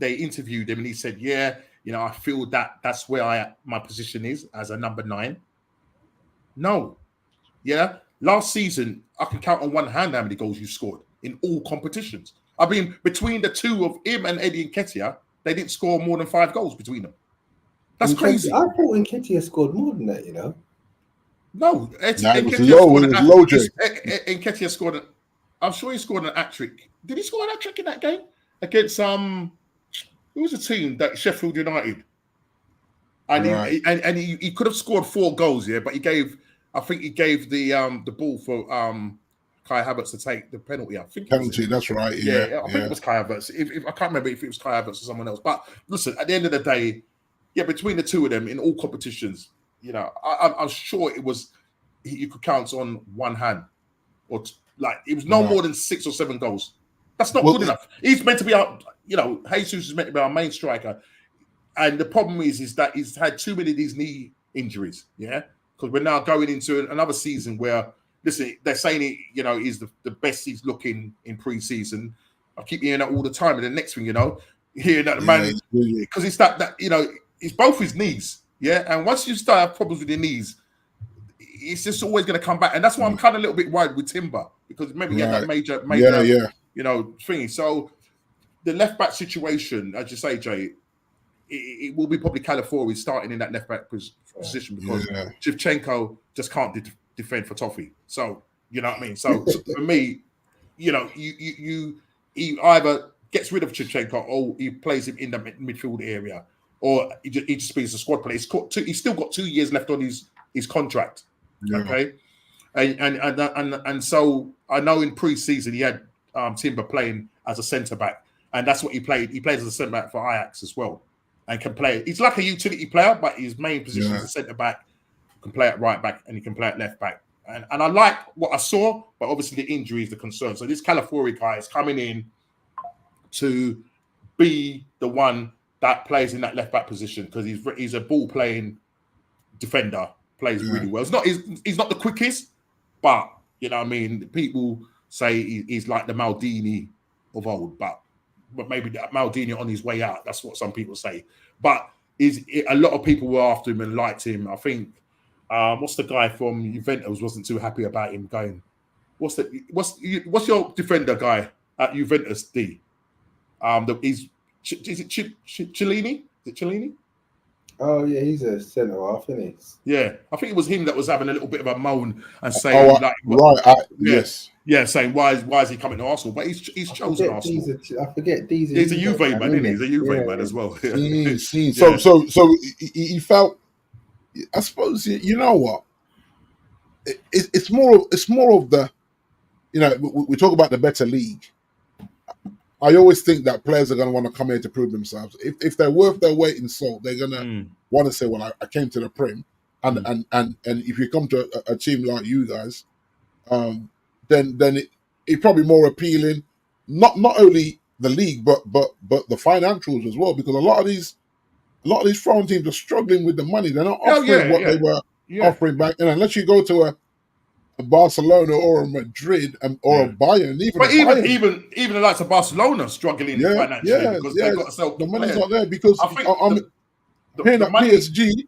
interviewed him and he said, yeah, you know, I feel that's where my position is as a number 9. No. Yeah. Last season, I can count on one hand how many goals you scored in all competitions. I mean, between the two of him and Eddie Nketiah, they didn't score more than 5 goals between them. That's crazy. I thought Nketiah scored more than that, you know. No, Nketiah scored. I'm sure he scored an hat-trick. Did he score an hat-trick in that game against who was the team that Sheffield United? And he could have scored 4 goals, yeah, but he gave the ball for Kai Havertz to take the penalty. I think penalty. That's right. Yeah, I think it was Kai Havertz. If I can't remember if it was Kai Havertz or someone else. But listen, at the end of the day, yeah, between the two of them in all competitions, you know, I'm sure it was you could count on one hand, or it was no more than 6 or 7 goals. That's not good enough. He's meant to be our, you know, Jesus is meant to be our main striker, and the problem is that he's had too many of these knee injuries. Yeah. Because we're now going into another season where, listen, they're saying you know, he's the best he's looking in pre-season. I keep hearing that all the time. And the next thing, you know, hearing that the man, because it's that, you know, it's both his knees. Yeah. And once you start have problems with your knees, it's just always going to come back. And that's why I'm kind of a little bit worried with Timber, because maybe he had that major, you know, thing. So the left back situation, as you say, Jay, it will be probably Calafiori starting in that left back position because Shevchenko just can't defend for toffee. So you know what I mean. So for me, you know, he either gets rid of Shevchenko or he plays him in the midfield area, or he just plays a squad player. He's still got 2 years left on his contract. Yeah. Okay, and so I know in pre-season he had Timber playing as a centre back, and that's what he played. He plays as a centre back for Ajax as well. And can play. He's like a utility player, but his main position is a centre back. Can play at right back and he can play at left back. And I like what I saw, but obviously the injury is the concern. So this Calafiori guy is coming in to be the one that plays in that left back position because he's a ball playing defender, plays really well. He's not the quickest, but you know what I mean. People say he's like the Maldini of old, but maybe Maldini on his way out. That's what some people say. But a lot of people were after him and liked him. I think, what's the guy from Juventus wasn't too happy about him going. What's your defender guy at Juventus, D? Is it Cellini? Is it Cellini? Oh yeah, he's a centre half, isn't he? Yeah, I think it was him that was having a little bit of a moan and saying, yes. Yeah, saying why is he coming to Arsenal? But he's chosen Arsenal. I forget these. He's a Juve man, isn't he? He's a Juve man as well. So he felt. I suppose you know what. It's more of the, you know, we talk about the better league. I always think that players are going to want to come here to prove themselves. If they're worth their weight in salt, they're going to want to say, "Well, I came to the Prem," and if you come to a team like you guys, then it's probably more appealing. Not only the league, but the financials as well, because a lot of these foreign teams are struggling with the money. They're not offering what they were offering back. And unless you go to a Barcelona or a Madrid or a Bayern, even the likes of Barcelona struggling financially because they've got to sell the money's not there. Because I'm hearing that PSG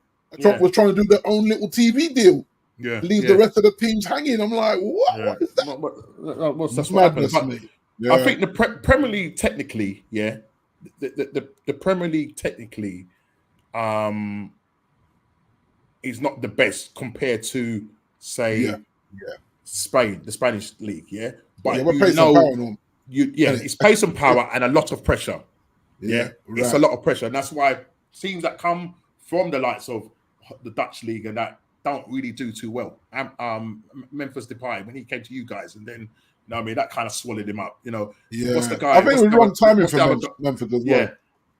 was trying to do their own little TV deal. Leave the rest of the teams hanging. I'm like, what? What is that? That's madness, I think the Premier League technically, the Premier League technically, is not the best compared to say Spain, the Spanish league, but it's pace and power and a lot of pressure. It's a lot of pressure, and that's why teams that come from the likes of the Dutch league and that don't really do too well. Memphis Depay, when he came to you guys, and then that kind of swallowed him up. What's the guy? I think it was wrong timing for Memphis as well. Yeah,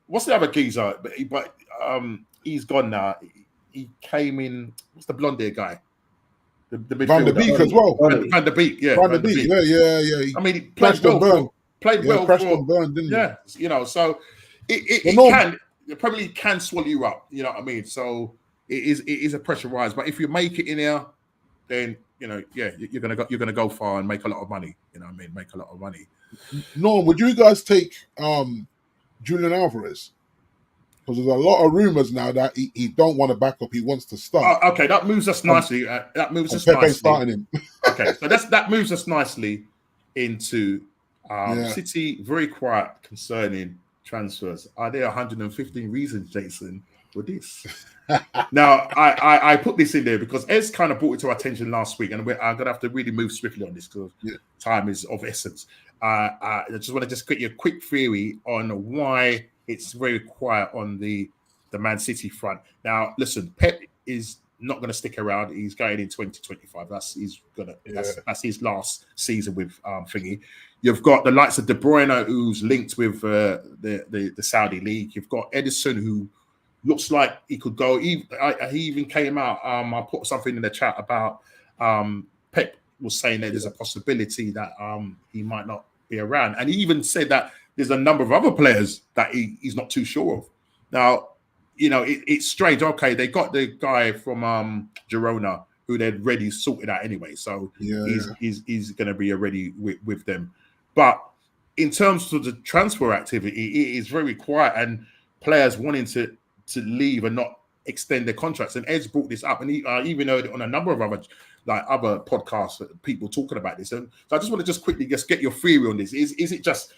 what's the other geezer? But he's gone now. He came in. What's the blonde hair guy? The Van der Beek as well. Van der Beek, Van der Beek, yeah. I mean, he played well. Played well for Burn, didn't he? So it probably can swallow you up. You know what I mean? So it is a pressure rise. But if you make it in here, then you're gonna go far and make a lot of money. You know what I mean? Make a lot of money. Norm, would you guys take Julian Alvarez? Because there's a lot of rumors now that he don't want to back up. He wants to start. Okay, that moves us nicely. Starting him. Okay, so that moves us nicely into City. Very quiet concerning transfers. Are there 115 reasons, Jason, for this? Now, I put this in there because Ez kind of brought it to our attention last week, and I'm going to have to really move swiftly on this because time is of essence. I just want to get you a quick theory on why it's very quiet on the Man City front. Now, listen, Pep is not going to stick around. He's going in 2025. That's his last season with Thingy. You've got the likes of De Bruyne, who's linked with the Saudi league. You've got Edison, who looks like he could go. He even came out. I put something in the chat about Pep was saying that there's a possibility that he might not be around, and he even said that there's a number of other players that he's not too sure of. Now, it's strange. Okay, they got the guy from Girona who they'd already sorted out anyway, so he's going to be already with them. But in terms of the transfer activity, it is very quiet, and players wanting to leave and not extend their contracts. And Ed's brought this up, and he even heard it on a number of other podcasts, people talking about this. And so I just want to quickly get your theory on this. Is it just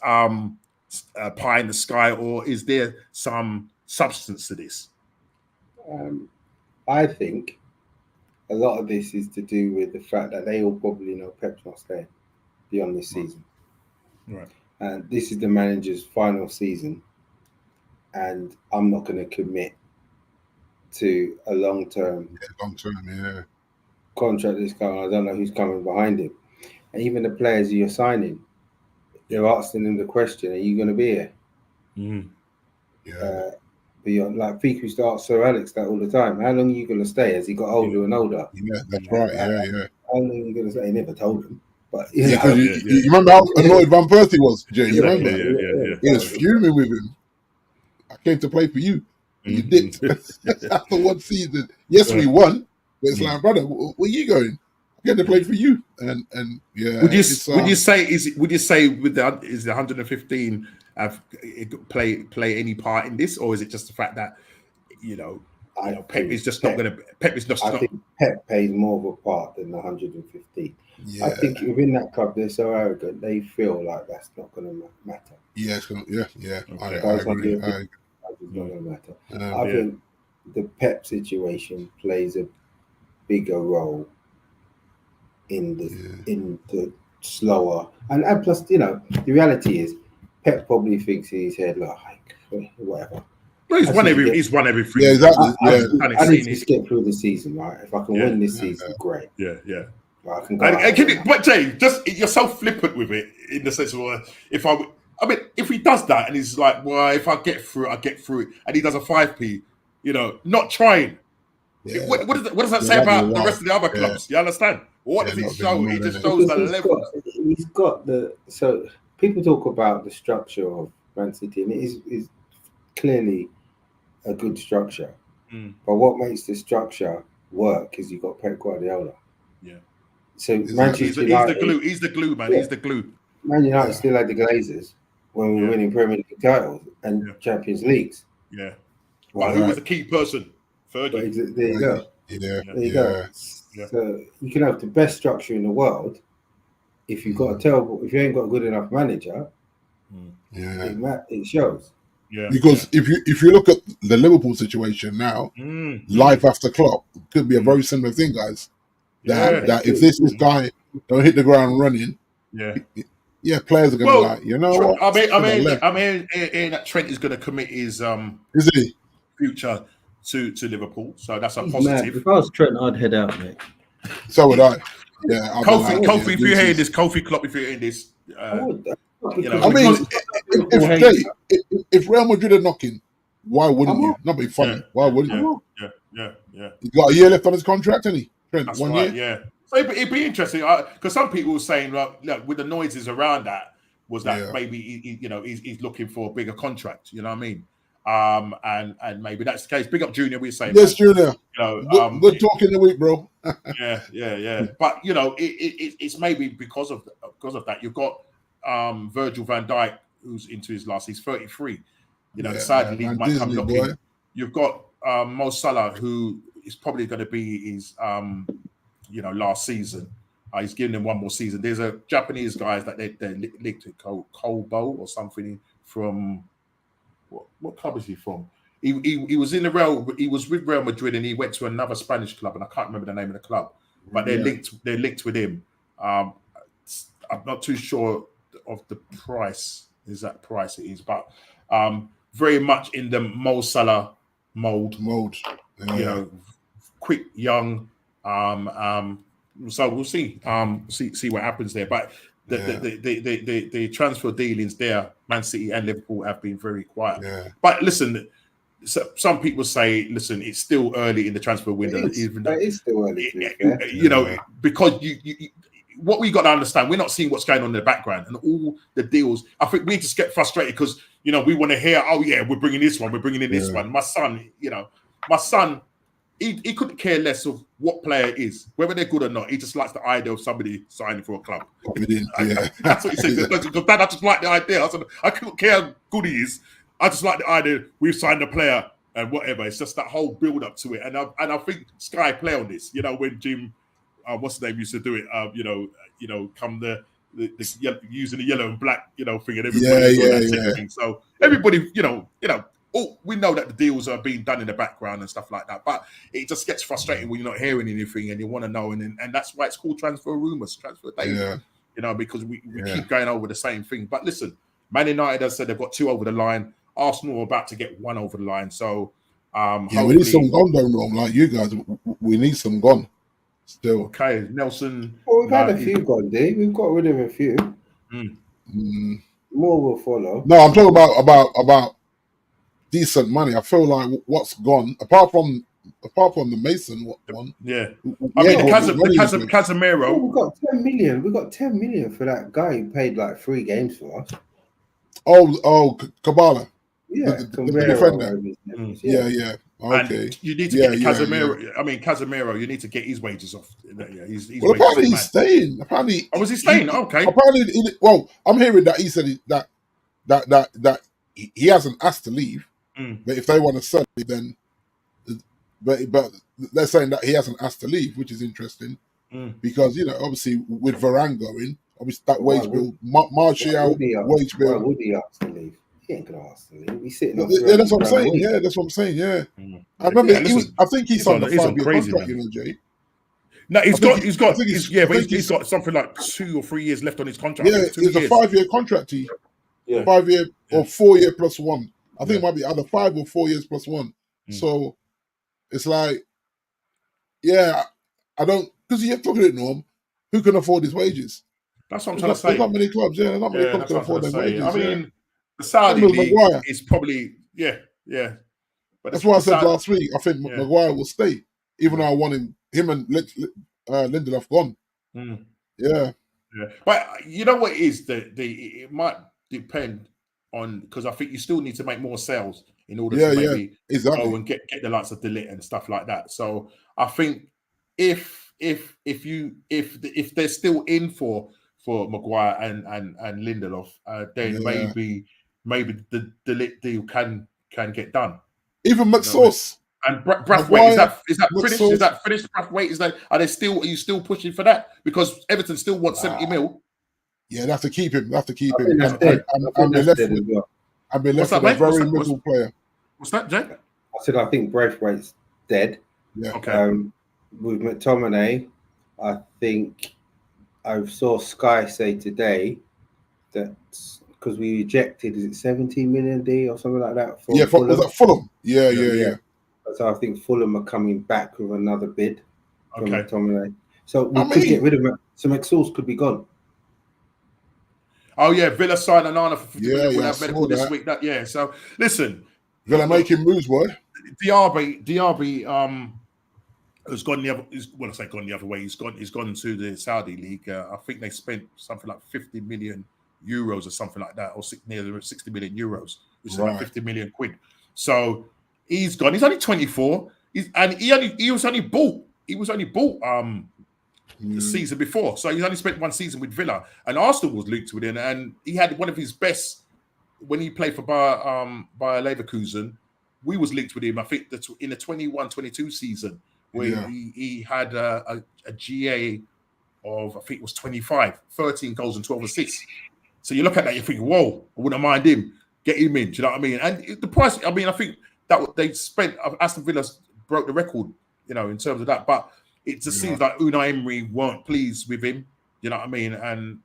pie in the sky, or is there some substance to this? I think a lot of this is to do with the fact that they all probably know Pep's not staying beyond this season. Right. And this is the manager's final season, and I'm not going to commit to a long-term contract that's coming. I don't know who's coming behind him. And even the players you're signing, they're asking him the question, are you going to be here? Beyond, like people used to ask Sir Alex that all the time. How long are you going to stay as he got older and older? Yeah, that's right. How long are you going to stay? He never told him. But you remember how annoyed Van Persie was, Jay? You remember? Yeah. He was fuming with him. I came to play for you. You didn't. After one season. Yes, we won. But it's like, brother, where are you going? I'm going to play for you. And would you say with is the 115 play any part in this, or is it just the fact that Pep is just not going to? Pep is just. I think Pep plays more of a part than the 115. Yeah. I think within that club they're so arrogant they feel like that's not going to matter. Yeah, it's going to. Yeah. I agree. It's not going to matter. I think the Pep situation plays a bigger role in the slower and plus the reality is Pep probably thinks in his head like whatever. Well, he's won every 3 years. Yeah, exactly. I need to get through the season, right? If I can win this season, great. Yeah. Right, I can go. But Jay, you're so flippant with it in the sense of if he does that and he's like, well, if I get through it, and he does a 5p, not trying. Yeah. What does that say about the rest of the other clubs? You understand? What does it show? It just shows the level. He's got so people talk about the structure of Man City, and it is clearly a good structure. But what makes the structure work is you've got Pep Guardiola. Yeah. So Manchester United, he's the glue, man. Yeah. He's the glue. Man United still had the Glazers when we were winning Premier League titles and Champions Leagues. Yeah. Well, who was the key person? Fergie. There you go. Yeah. There you go. Yeah. So you can have the best structure in the world, if you've got a terrible, if you ain't got a good enough manager, it shows. Yeah, because if you look at the Liverpool situation now, life after Klopp could be a very similar thing, guys. That if this guy don't hit the ground running, players are gonna what? I'm hearing that Trent is gonna commit his is he future to Liverpool, so that's a positive. If I was Trent, I'd head out, mate. So would I. Yeah, Kofi, if you're hearing this, Kofi Klopp, if you're hearing this, if Real Madrid are knocking, why wouldn't you? Not being funny. Why wouldn't you? Yeah. He's got a year left on his contract, hasn't he? Trent, that's 1 right, year. Yeah. So it'd be interesting because some people were saying, look, with the noises around that, was that maybe he's looking for a bigger contract. You know what I mean? And maybe that's the case. Big up Junior, we're saying. Yes, Junior. Good talk in the week, bro. yeah. But it's maybe because of that. You've got Virgil van Dijk, who's into his last. He's 33. Sadly, he might come knocking. You've got Mo Salah, who is probably going to be his last season. He's giving him one more season. There's a Japanese guy that they're linked to, Kobo or something from. What club is he from? He was in he was with Real Madrid and he went to another Spanish club and I can't remember the name of the club, but they're linked with him. I'm not too sure of the price, exact price it is, but very much in the Mo Salah mold. Quick, young. So we'll see what happens there, but. The transfer dealings there, Man City and Liverpool have been very quiet. Yeah. But listen, some people say, listen, it's still early in the transfer window. It is still early. Because you what we got to understand, we're not seeing what's going on in the background and all the deals. I think we just get frustrated because we want to hear, we're bringing this one, we're bringing in this one. My son. He couldn't care less of what player it is, whether they're good or not. He just likes the idea of somebody signing for a club. That's what he says. Because Dad, I just like the idea. I said, I couldn't care how good he is. I just like the idea we've signed a player and whatever. It's just that whole build up to it. And I think Sky play on this. When Jim, what's the name, used to do it. Come the using the yellow and black, thing, and everybody thing. So everybody, we know that the deals are being done in the background and stuff like that, but it just gets frustrating when you're not hearing anything and you want to know, and that's why it's called transfer rumors, transfer data. Because we keep going over the same thing. But listen, Man United has said they've got 2 over the line. Arsenal are about to get 1 over the line. So we need some gone, don't wrong like you guys. We need some gone still. Okay, Nelson. Well, we've had a few gone, D. We've got rid of a few. More will follow. No, I'm talking about decent money. I feel like what's gone, apart from the Mason one. Yeah. Casemiro. We got 10 million. We got 10 million for that guy who played like 3 games for us. Kabbalah. Yeah, the defender. Yeah. Okay. And you need to get Casemiro. Yeah. I mean, Casemiro, you need to get his wages off. He's apparently he's staying. Apparently, was he staying? Okay. Apparently, I'm hearing that he said that he hasn't asked to leave. But if they want to sell it, then but they're saying that he hasn't asked to leave, which is interesting because obviously with Varane going, obviously that wage bill, Martial wage bill. Why would he ask to leave? He ain't gonna ask to leave. He's sitting on. Yeah, that's what I'm saying. Yeah, that's what I'm saying. Yeah, I remember. I think he's on the 5-year contract. Jay. No, he's got something like 2 or 3 years left on his contract. Yeah, it's a 5-year contract. 5-year or 4-year plus 1. I think it might be either 5 or 4 years plus 1. So it's like, I don't, because you have to look at it, Norm. Who can afford his wages? That's what I'm trying to say. There's not many clubs, there's not many clubs can afford their wages. I mean, the Saudi league is probably, But that's why I said last week, I think Maguire will stay, even though I want him and Lindelof gone. Yeah. But you know what it is? It might depend on, because I think you still need to make more sales in order to maybe go and get the likes of Delete and stuff like that. So I think if they're still in for Maguire and Lindelof, then maybe the Delete deal can get done. Even McSauce. And Braithwaite, is that finished? Is that finished? Braithwaite, are you still pushing for that? Because Everton still wants 70 mil. Yeah, they have to keep him. They have to keep I him. think that's dead as well. I've been left with a very middle player. What's that, Jake? I said I think Braithwaite's dead. Yeah. Okay. With McTominay, I think I saw Sky say today that because we rejected, is it 17 million D or something like that? Was that Fulham? Yeah. So I think Fulham are coming back with another bid for McTominay. So we could get rid of him. So McSauce could be gone. Oh yeah, Villa signed Onana for 50 million without medical this week. So listen, Villa making moves, boy. Diaby has gone the other. Well, I say gone the other way. He's gone to the Saudi league. I think they spent something like 50 million euros or something like that, or near 60 million euros, which is like 50 million quid. So he's gone. He's only 24. He was only bought the season before. So he's only spent one season with Villa, and Arsenal was linked with him, and he had one of his best when he played for Bayer Leverkusen. We was linked with him. I think that in the 21-22 season, where he had a GA of, I think it was 25, 13 goals and 12 assists. So you look at that, you think, whoa, I wouldn't mind him. Get him in. Do you know what I mean? And the price, I mean, I think that they spent, Aston Villa broke the record, in terms of that. But it just seems like Unai Emery weren't pleased with him. You know what I mean? And,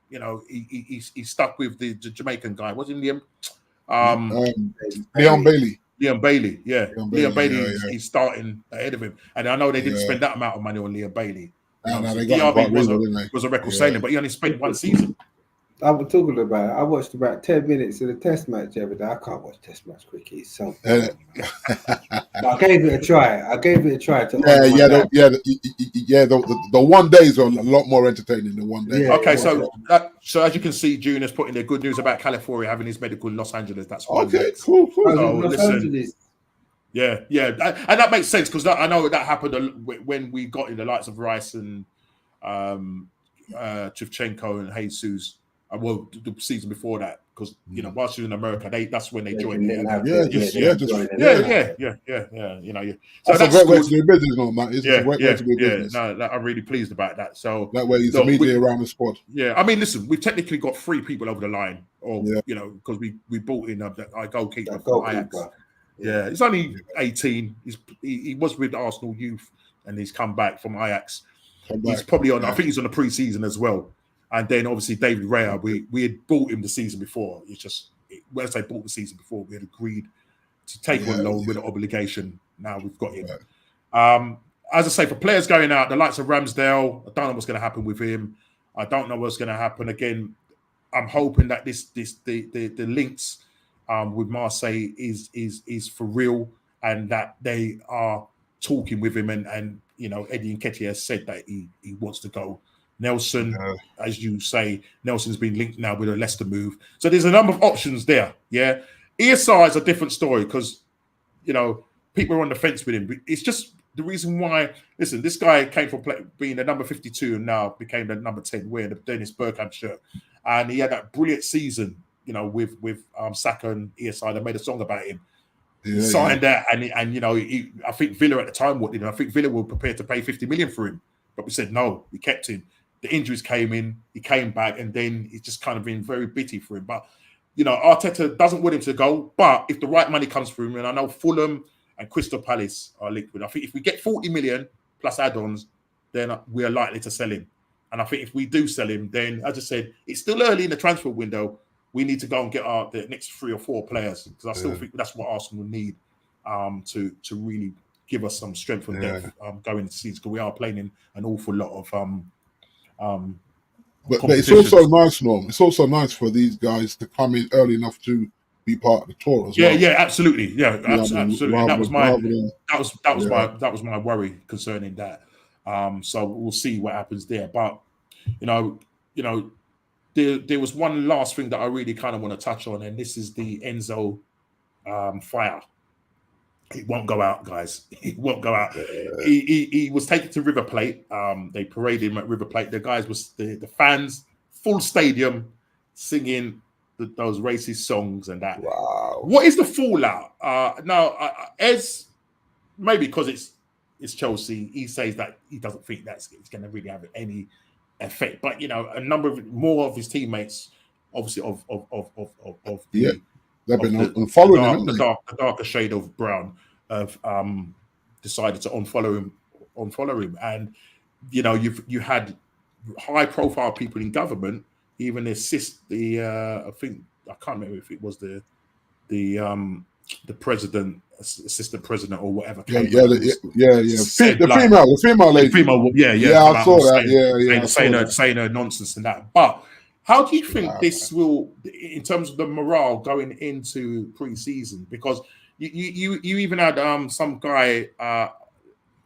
he stuck with the Jamaican guy. What's his name? Leon Bailey. Liam Bailey, Liam Bailey, he's starting ahead of him. And I know they didn't spend that amount of money on Liam Bailey. Diaby was a record signing, but he only spent one season. I was talking about it. I watched about 10 minutes of the test match every day. I can't watch test match cricket. It's so but I gave it a try. The one days are a lot more entertaining than one day. Yeah, okay, so as you can see, Junior's putting their good news about California having his medical in Los Angeles. That's one. Okay, cool. So, Angeles. Yeah, and that makes sense because I know that happened when we got in the likes of Rice and Shevchenko and Jesus. Well, the season before that, because whilst you're in America, that's when they joined. Yeah. So that's a great way to do business, man. It's a great way to do business. No, I'm really pleased about that. So that way, he's immediately around the spot. Yeah, I mean, listen, we've technically got 3 people over the line, because we brought in our goalkeeper from Ajax. Yeah, he's only 18. He was with Arsenal youth, and he's come back from Ajax. He's probably on. I think he's on the pre-season as well. And then obviously David Raya, we had bought him the season before. It's just when I say bought the season before, we had agreed to take on loan with an obligation. Now we've got him. As I say, for players going out, the likes of Ramsdale, I don't know what's going to happen with him. I don't know what's going to happen. Again, I'm hoping that the links with Marseille is for real, and that they are talking with him. And Eddie Nketiah has said that he wants to go. Nelson, as you say, Nelson's been linked now with a Leicester move. So there's a number of options there. Yeah. ESR is a different story because, people are on the fence with him. It's just the reason why, listen, this guy came from being the number 52 and now became the number 10 wearing the Dennis Bergkamp shirt. And he had that brilliant season, with Saka and ESR. They made a song about him. He signed that and I think Villa at the time wanted him. I think Villa were prepared to pay 50 million for him. But we said no, we kept him. The injuries came in, he came back, and then it's just kind of been very bitty for him. But, Arteta doesn't want him to go. But if the right money comes through him, and I know Fulham and Crystal Palace are linked with, I think if we get 40 million plus add-ons, then we are likely to sell him. And I think if we do sell him, then, as I said, it's still early in the transfer window. We need to go and get the next 3 or 4 players because I still think that's what Arsenal need to really give us some strength and depth going into the season because we are playing in an awful lot of but it's also nice, Norm. It's also nice for these guys to come in early enough to be part of the tour as well. Yeah, absolutely. Yeah, absolutely. That was my worry concerning that. So we'll see what happens there. But there was one last thing that I really kind of want to touch on, and this is the Enzo fire. It won't go out, guys. It won't go out. He was taken to River Plate. They paraded him at River Plate. The guys the fans, full stadium, singing those racist songs and that. Wow. What is the fallout? Now, Ez, maybe because it's Chelsea, he says that he doesn't think it's going to really have any effect. But a number of more of his teammates, obviously they've been unfollowing him. The darker shade of brown have decided to unfollow him, and you had high profile people in government even assist I can't remember if it was the president, assistant president, or whatever. The female lady. I saw that. Saying her nonsense and that. But how do you think this will, in terms of the morale going into pre-season? Because you even had some guy.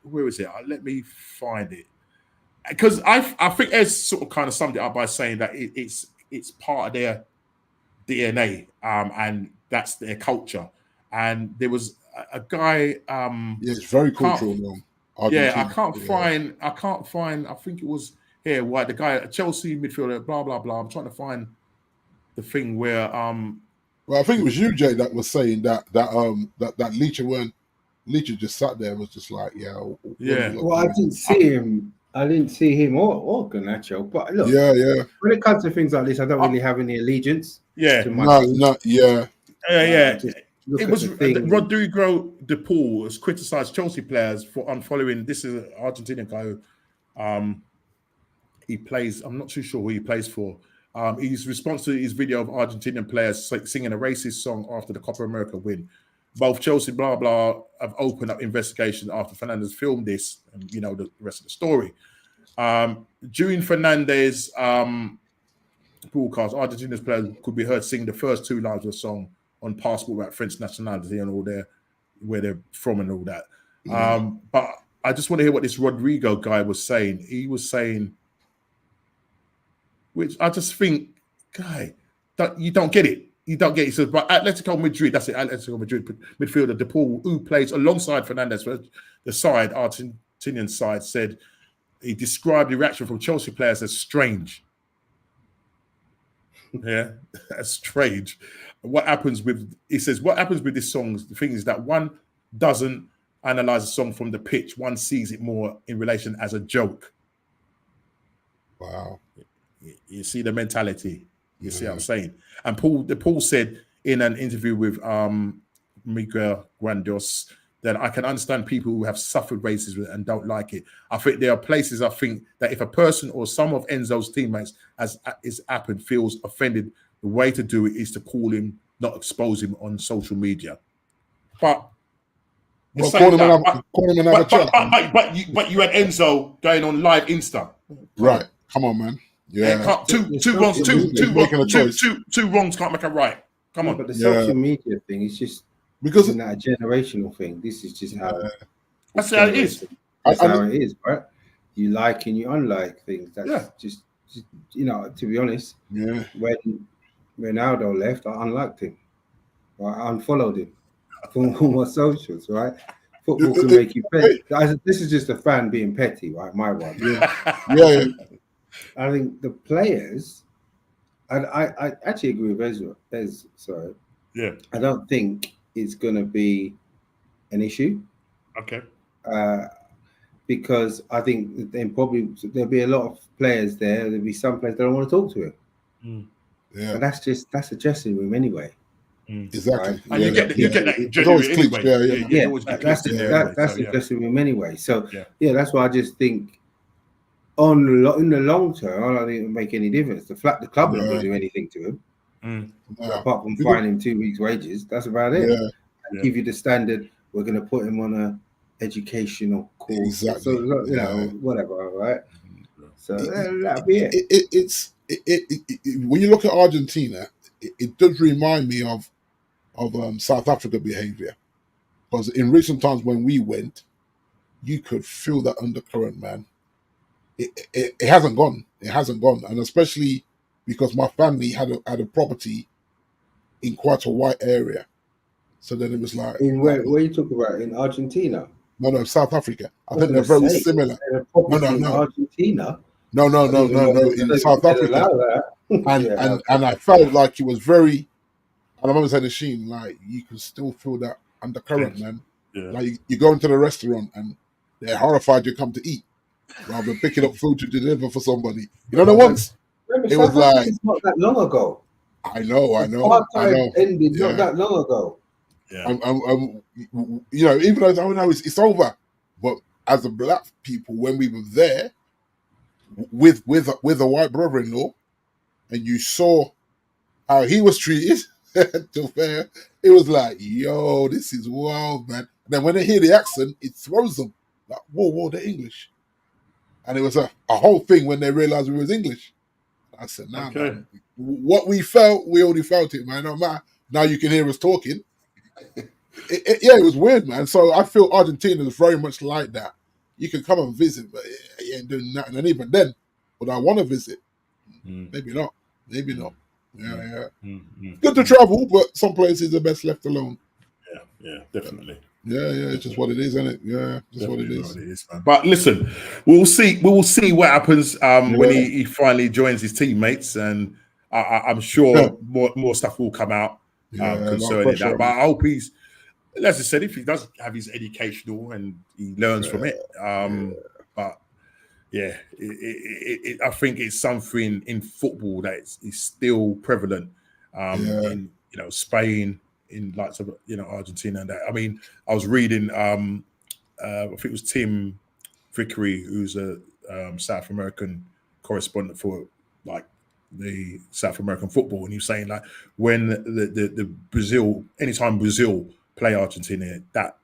Where is it? Let me find it. Because I think Ez sort of kind of summed it up by saying that it's part of their DNA, and that's their culture. And there was a guy. It's very cultural. I can't find. I think it was here. Why the guy, Chelsea midfielder, blah blah blah. I'm trying to find the thing where. Well, I think it was you, Jay, that was saying that Leacher just sat there and was just like, Well, I didn't see him. I didn't see him or Garnacho. But look, when it comes to things like this, I don't really have any allegiance. To my team. It was Rodrigo De Paul has criticised Chelsea players for unfollowing. This is an Argentinian guy. He plays. I'm not too sure who he plays for. His response to his video of Argentinian players singing a racist song after the Copa America win. Both Chelsea, blah blah, have opened up investigation after Fernandez filmed this, and the rest of the story. During Fernandez broadcast, Argentina's players could be heard singing the first two lines of the song on passport about French nationality and all where they're from and all that. But I just want to hear what this Rodrigo guy was saying. He was saying, which I just think, guy, that you don't get it. You don't get it. He says, but Atletico Madrid, that's it, Atletico Madrid midfielder De Paul, who plays alongside Fernandez for the side, Argentinian side, said he described the reaction from Chelsea players as strange. Yeah, that's strange. What happens with this song, the thing is that one doesn't analyze a song from the pitch, one sees it more in relation as a joke. Wow. You see the mentality. You see what I'm saying? And Paul said in an interview with Miguel Grandos that I can understand people who have suffered racism and don't like it. I think there are places I think that if a person or some of Enzo's teammates, as is happened, feels offended, the way to do it is to call him, not expose him on social media. But you had Enzo going on live Insta. Right. Come on, man. Yeah. Two wrongs can't make a right. Come on. But the social media thing is just because it's not a generational thing. This is just how that's how it is. That's how it is, right? You like and you unlike things. That's just to be honest. Yeah. When Ronaldo left, I unliked him. Right? I unfollowed him from all my socials, right? Football can make you petty. This is just a fan being petty, right? My one. Yeah. I think the players, I actually agree with Ez. Sorry. Yeah. I don't think it's going to be an issue. Okay. Because I think there'll be a lot of players there. There'll be some players that don't want to talk to him. Yeah. But that's a dressing room anyway. Exactly. Right? And you get that genuine anyway. That's a dressing room anyway. So that's why I just think in the long term, I don't think it'll make any difference. The club not going to do anything to him, apart from fine him 2 weeks' wages. That's about it. And give you the standard. We're going to put him on a educational course. Exactly. So whatever, right? So that'll be it. It's when you look at Argentina, it does remind me of South Africa behavior, because in recent times when we went, you could feel that undercurrent, man. It hasn't gone. It hasn't gone, and especially because my family had a property in quite a white area, so then it was like where you talk about in Argentina? No, South Africa. I think they're very similar. No. Argentina. No. In South Africa, and I felt like it was very. And I remember saying to Sheen, like, you can still feel that undercurrent, man. Yeah. Like you go into the restaurant and they're horrified you come to eat. rather than picking up food to deliver for somebody. You know, the once it was like it's not that long ago. I know. Ended not that long ago. Yeah. You know, even though I know it's over, but as a black people, when we were there with a white brother-in-law, and you saw how he was treated, to fair, it was like, yo, this is wild, man. And then when they hear the accent, it throws them like, whoa, they're English. And it was a whole thing when they realized we was English. I said, nah, man, what we felt, we already felt it, man. No matter. Now you can hear us talking. It was weird, man. So I feel Argentina is very much like that. You can come and visit, but you ain't doing nothing. And even then, would I want to visit? Maybe not. Yeah. Good to travel, but some places are best left alone. Yeah, definitely. Yeah, it's just what it is, isn't it? Yeah, just what it is. Man. But listen, we will see what happens when he finally joins his teammates, and I'm sure more stuff will come out concerning that. But I hope he's, as I said, if he does have his educational and he learns from it. But yeah, I think it's something in football that is still prevalent in Spain, in lots of Argentina and that. I mean, I was reading I think it was Tim Vickery, who's a South American correspondent for like the South American football, and he was saying like when the Brazil, anytime Brazil play Argentina, that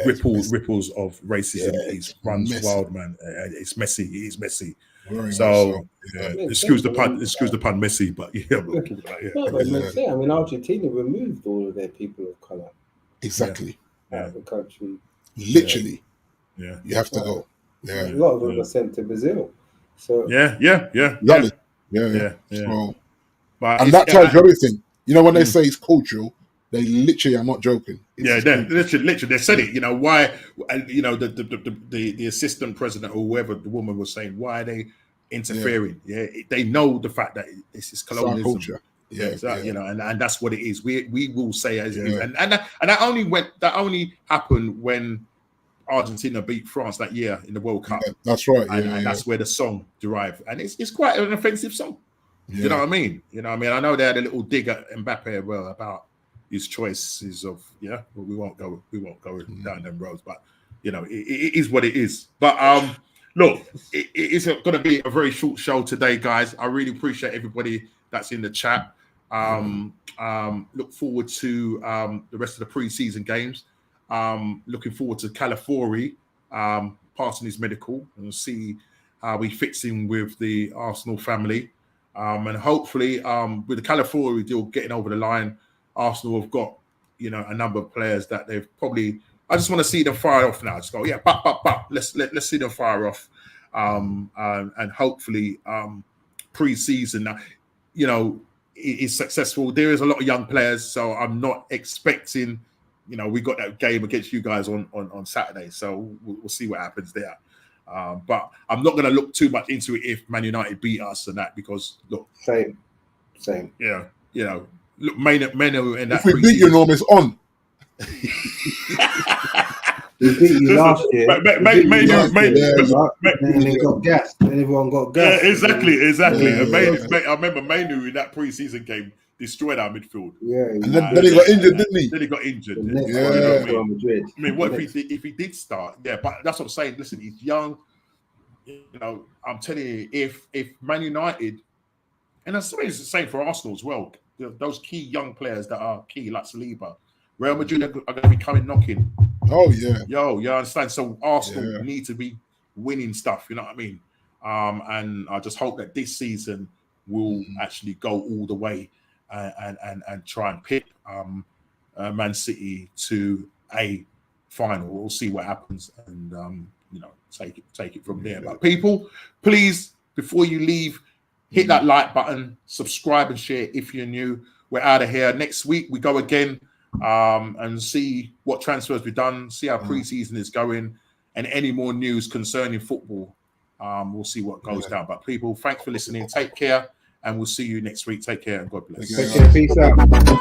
ripples of racism runs wild, man. It's messy. It is messy. Excuse the pun, messy, but I mean, Argentina removed all of their people of color. Exactly. Out of the country. Literally. Yeah. You have to go. Yeah. A lot of them were sent to Brazil. So Exactly. Yeah. So, and that tells you everything. You know, when they say it's cultural, they literally are not joking. They literally they said it. You know why? And you know the assistant president or whoever the woman was saying, why are they interfering? They know the fact that this is colonialism. Culture. You know, and that's what it is. We will say as it is, and that only happened when Argentina beat France that year in the World Cup. That's right. And that's where the song derived, and it's quite an offensive song. You know what I mean? I know they had a little dig at Mbappe about his choices of we won't go down them roads, but it is what it is. But look, it's going to be a very short show today, guys. I really appreciate everybody that's in the chat. Look forward to the rest of the pre-season games. Looking forward to Calafiori passing his medical and see how he fits in with the Arsenal family. And hopefully with the Calafiori deal getting over the line, Arsenal have got, a number of players that they've probably. I just want to see them fire off now. Just go, let's see them fire off, and hopefully pre-season now, it is successful. There is a lot of young players, so I'm not expecting. We got that game against you guys on Saturday, so we'll see what happens there. But I'm not going to look too much into it if Man United beat us and that, because look, same. Look, Menu and that. If we beat you, Norm, it's on. We beat you last year. Then got gassed. Then everyone got gassed. Yeah, exactly. And I remember Manu in that pre-season game destroyed our midfield. Yeah, and then he got injured, didn't he? Then he got injured. I mean, what if he did start? Yeah, but that's what I'm saying. Listen, he's young. I'm telling you, if Man United, and I suppose it's the same for Arsenal as well. Those key young players that are key, like Saliba, Real Madrid are going to be coming knocking. Oh yeah, you understand? So Arsenal need to be winning stuff. You know what I mean? And I just hope that this season will actually go all the way and try and pick Man City to a final. We'll see what happens, and take it from there. But people, please, before you leave, hit that like button, subscribe and share if you're new. We're out of here. Next week we go again and see what transfers we've done, see how pre-season is going, and any more news concerning football. We'll see what goes down. But people, thanks for listening. Take care, and we'll see you next week. Take care and God bless. Take care. Peace out.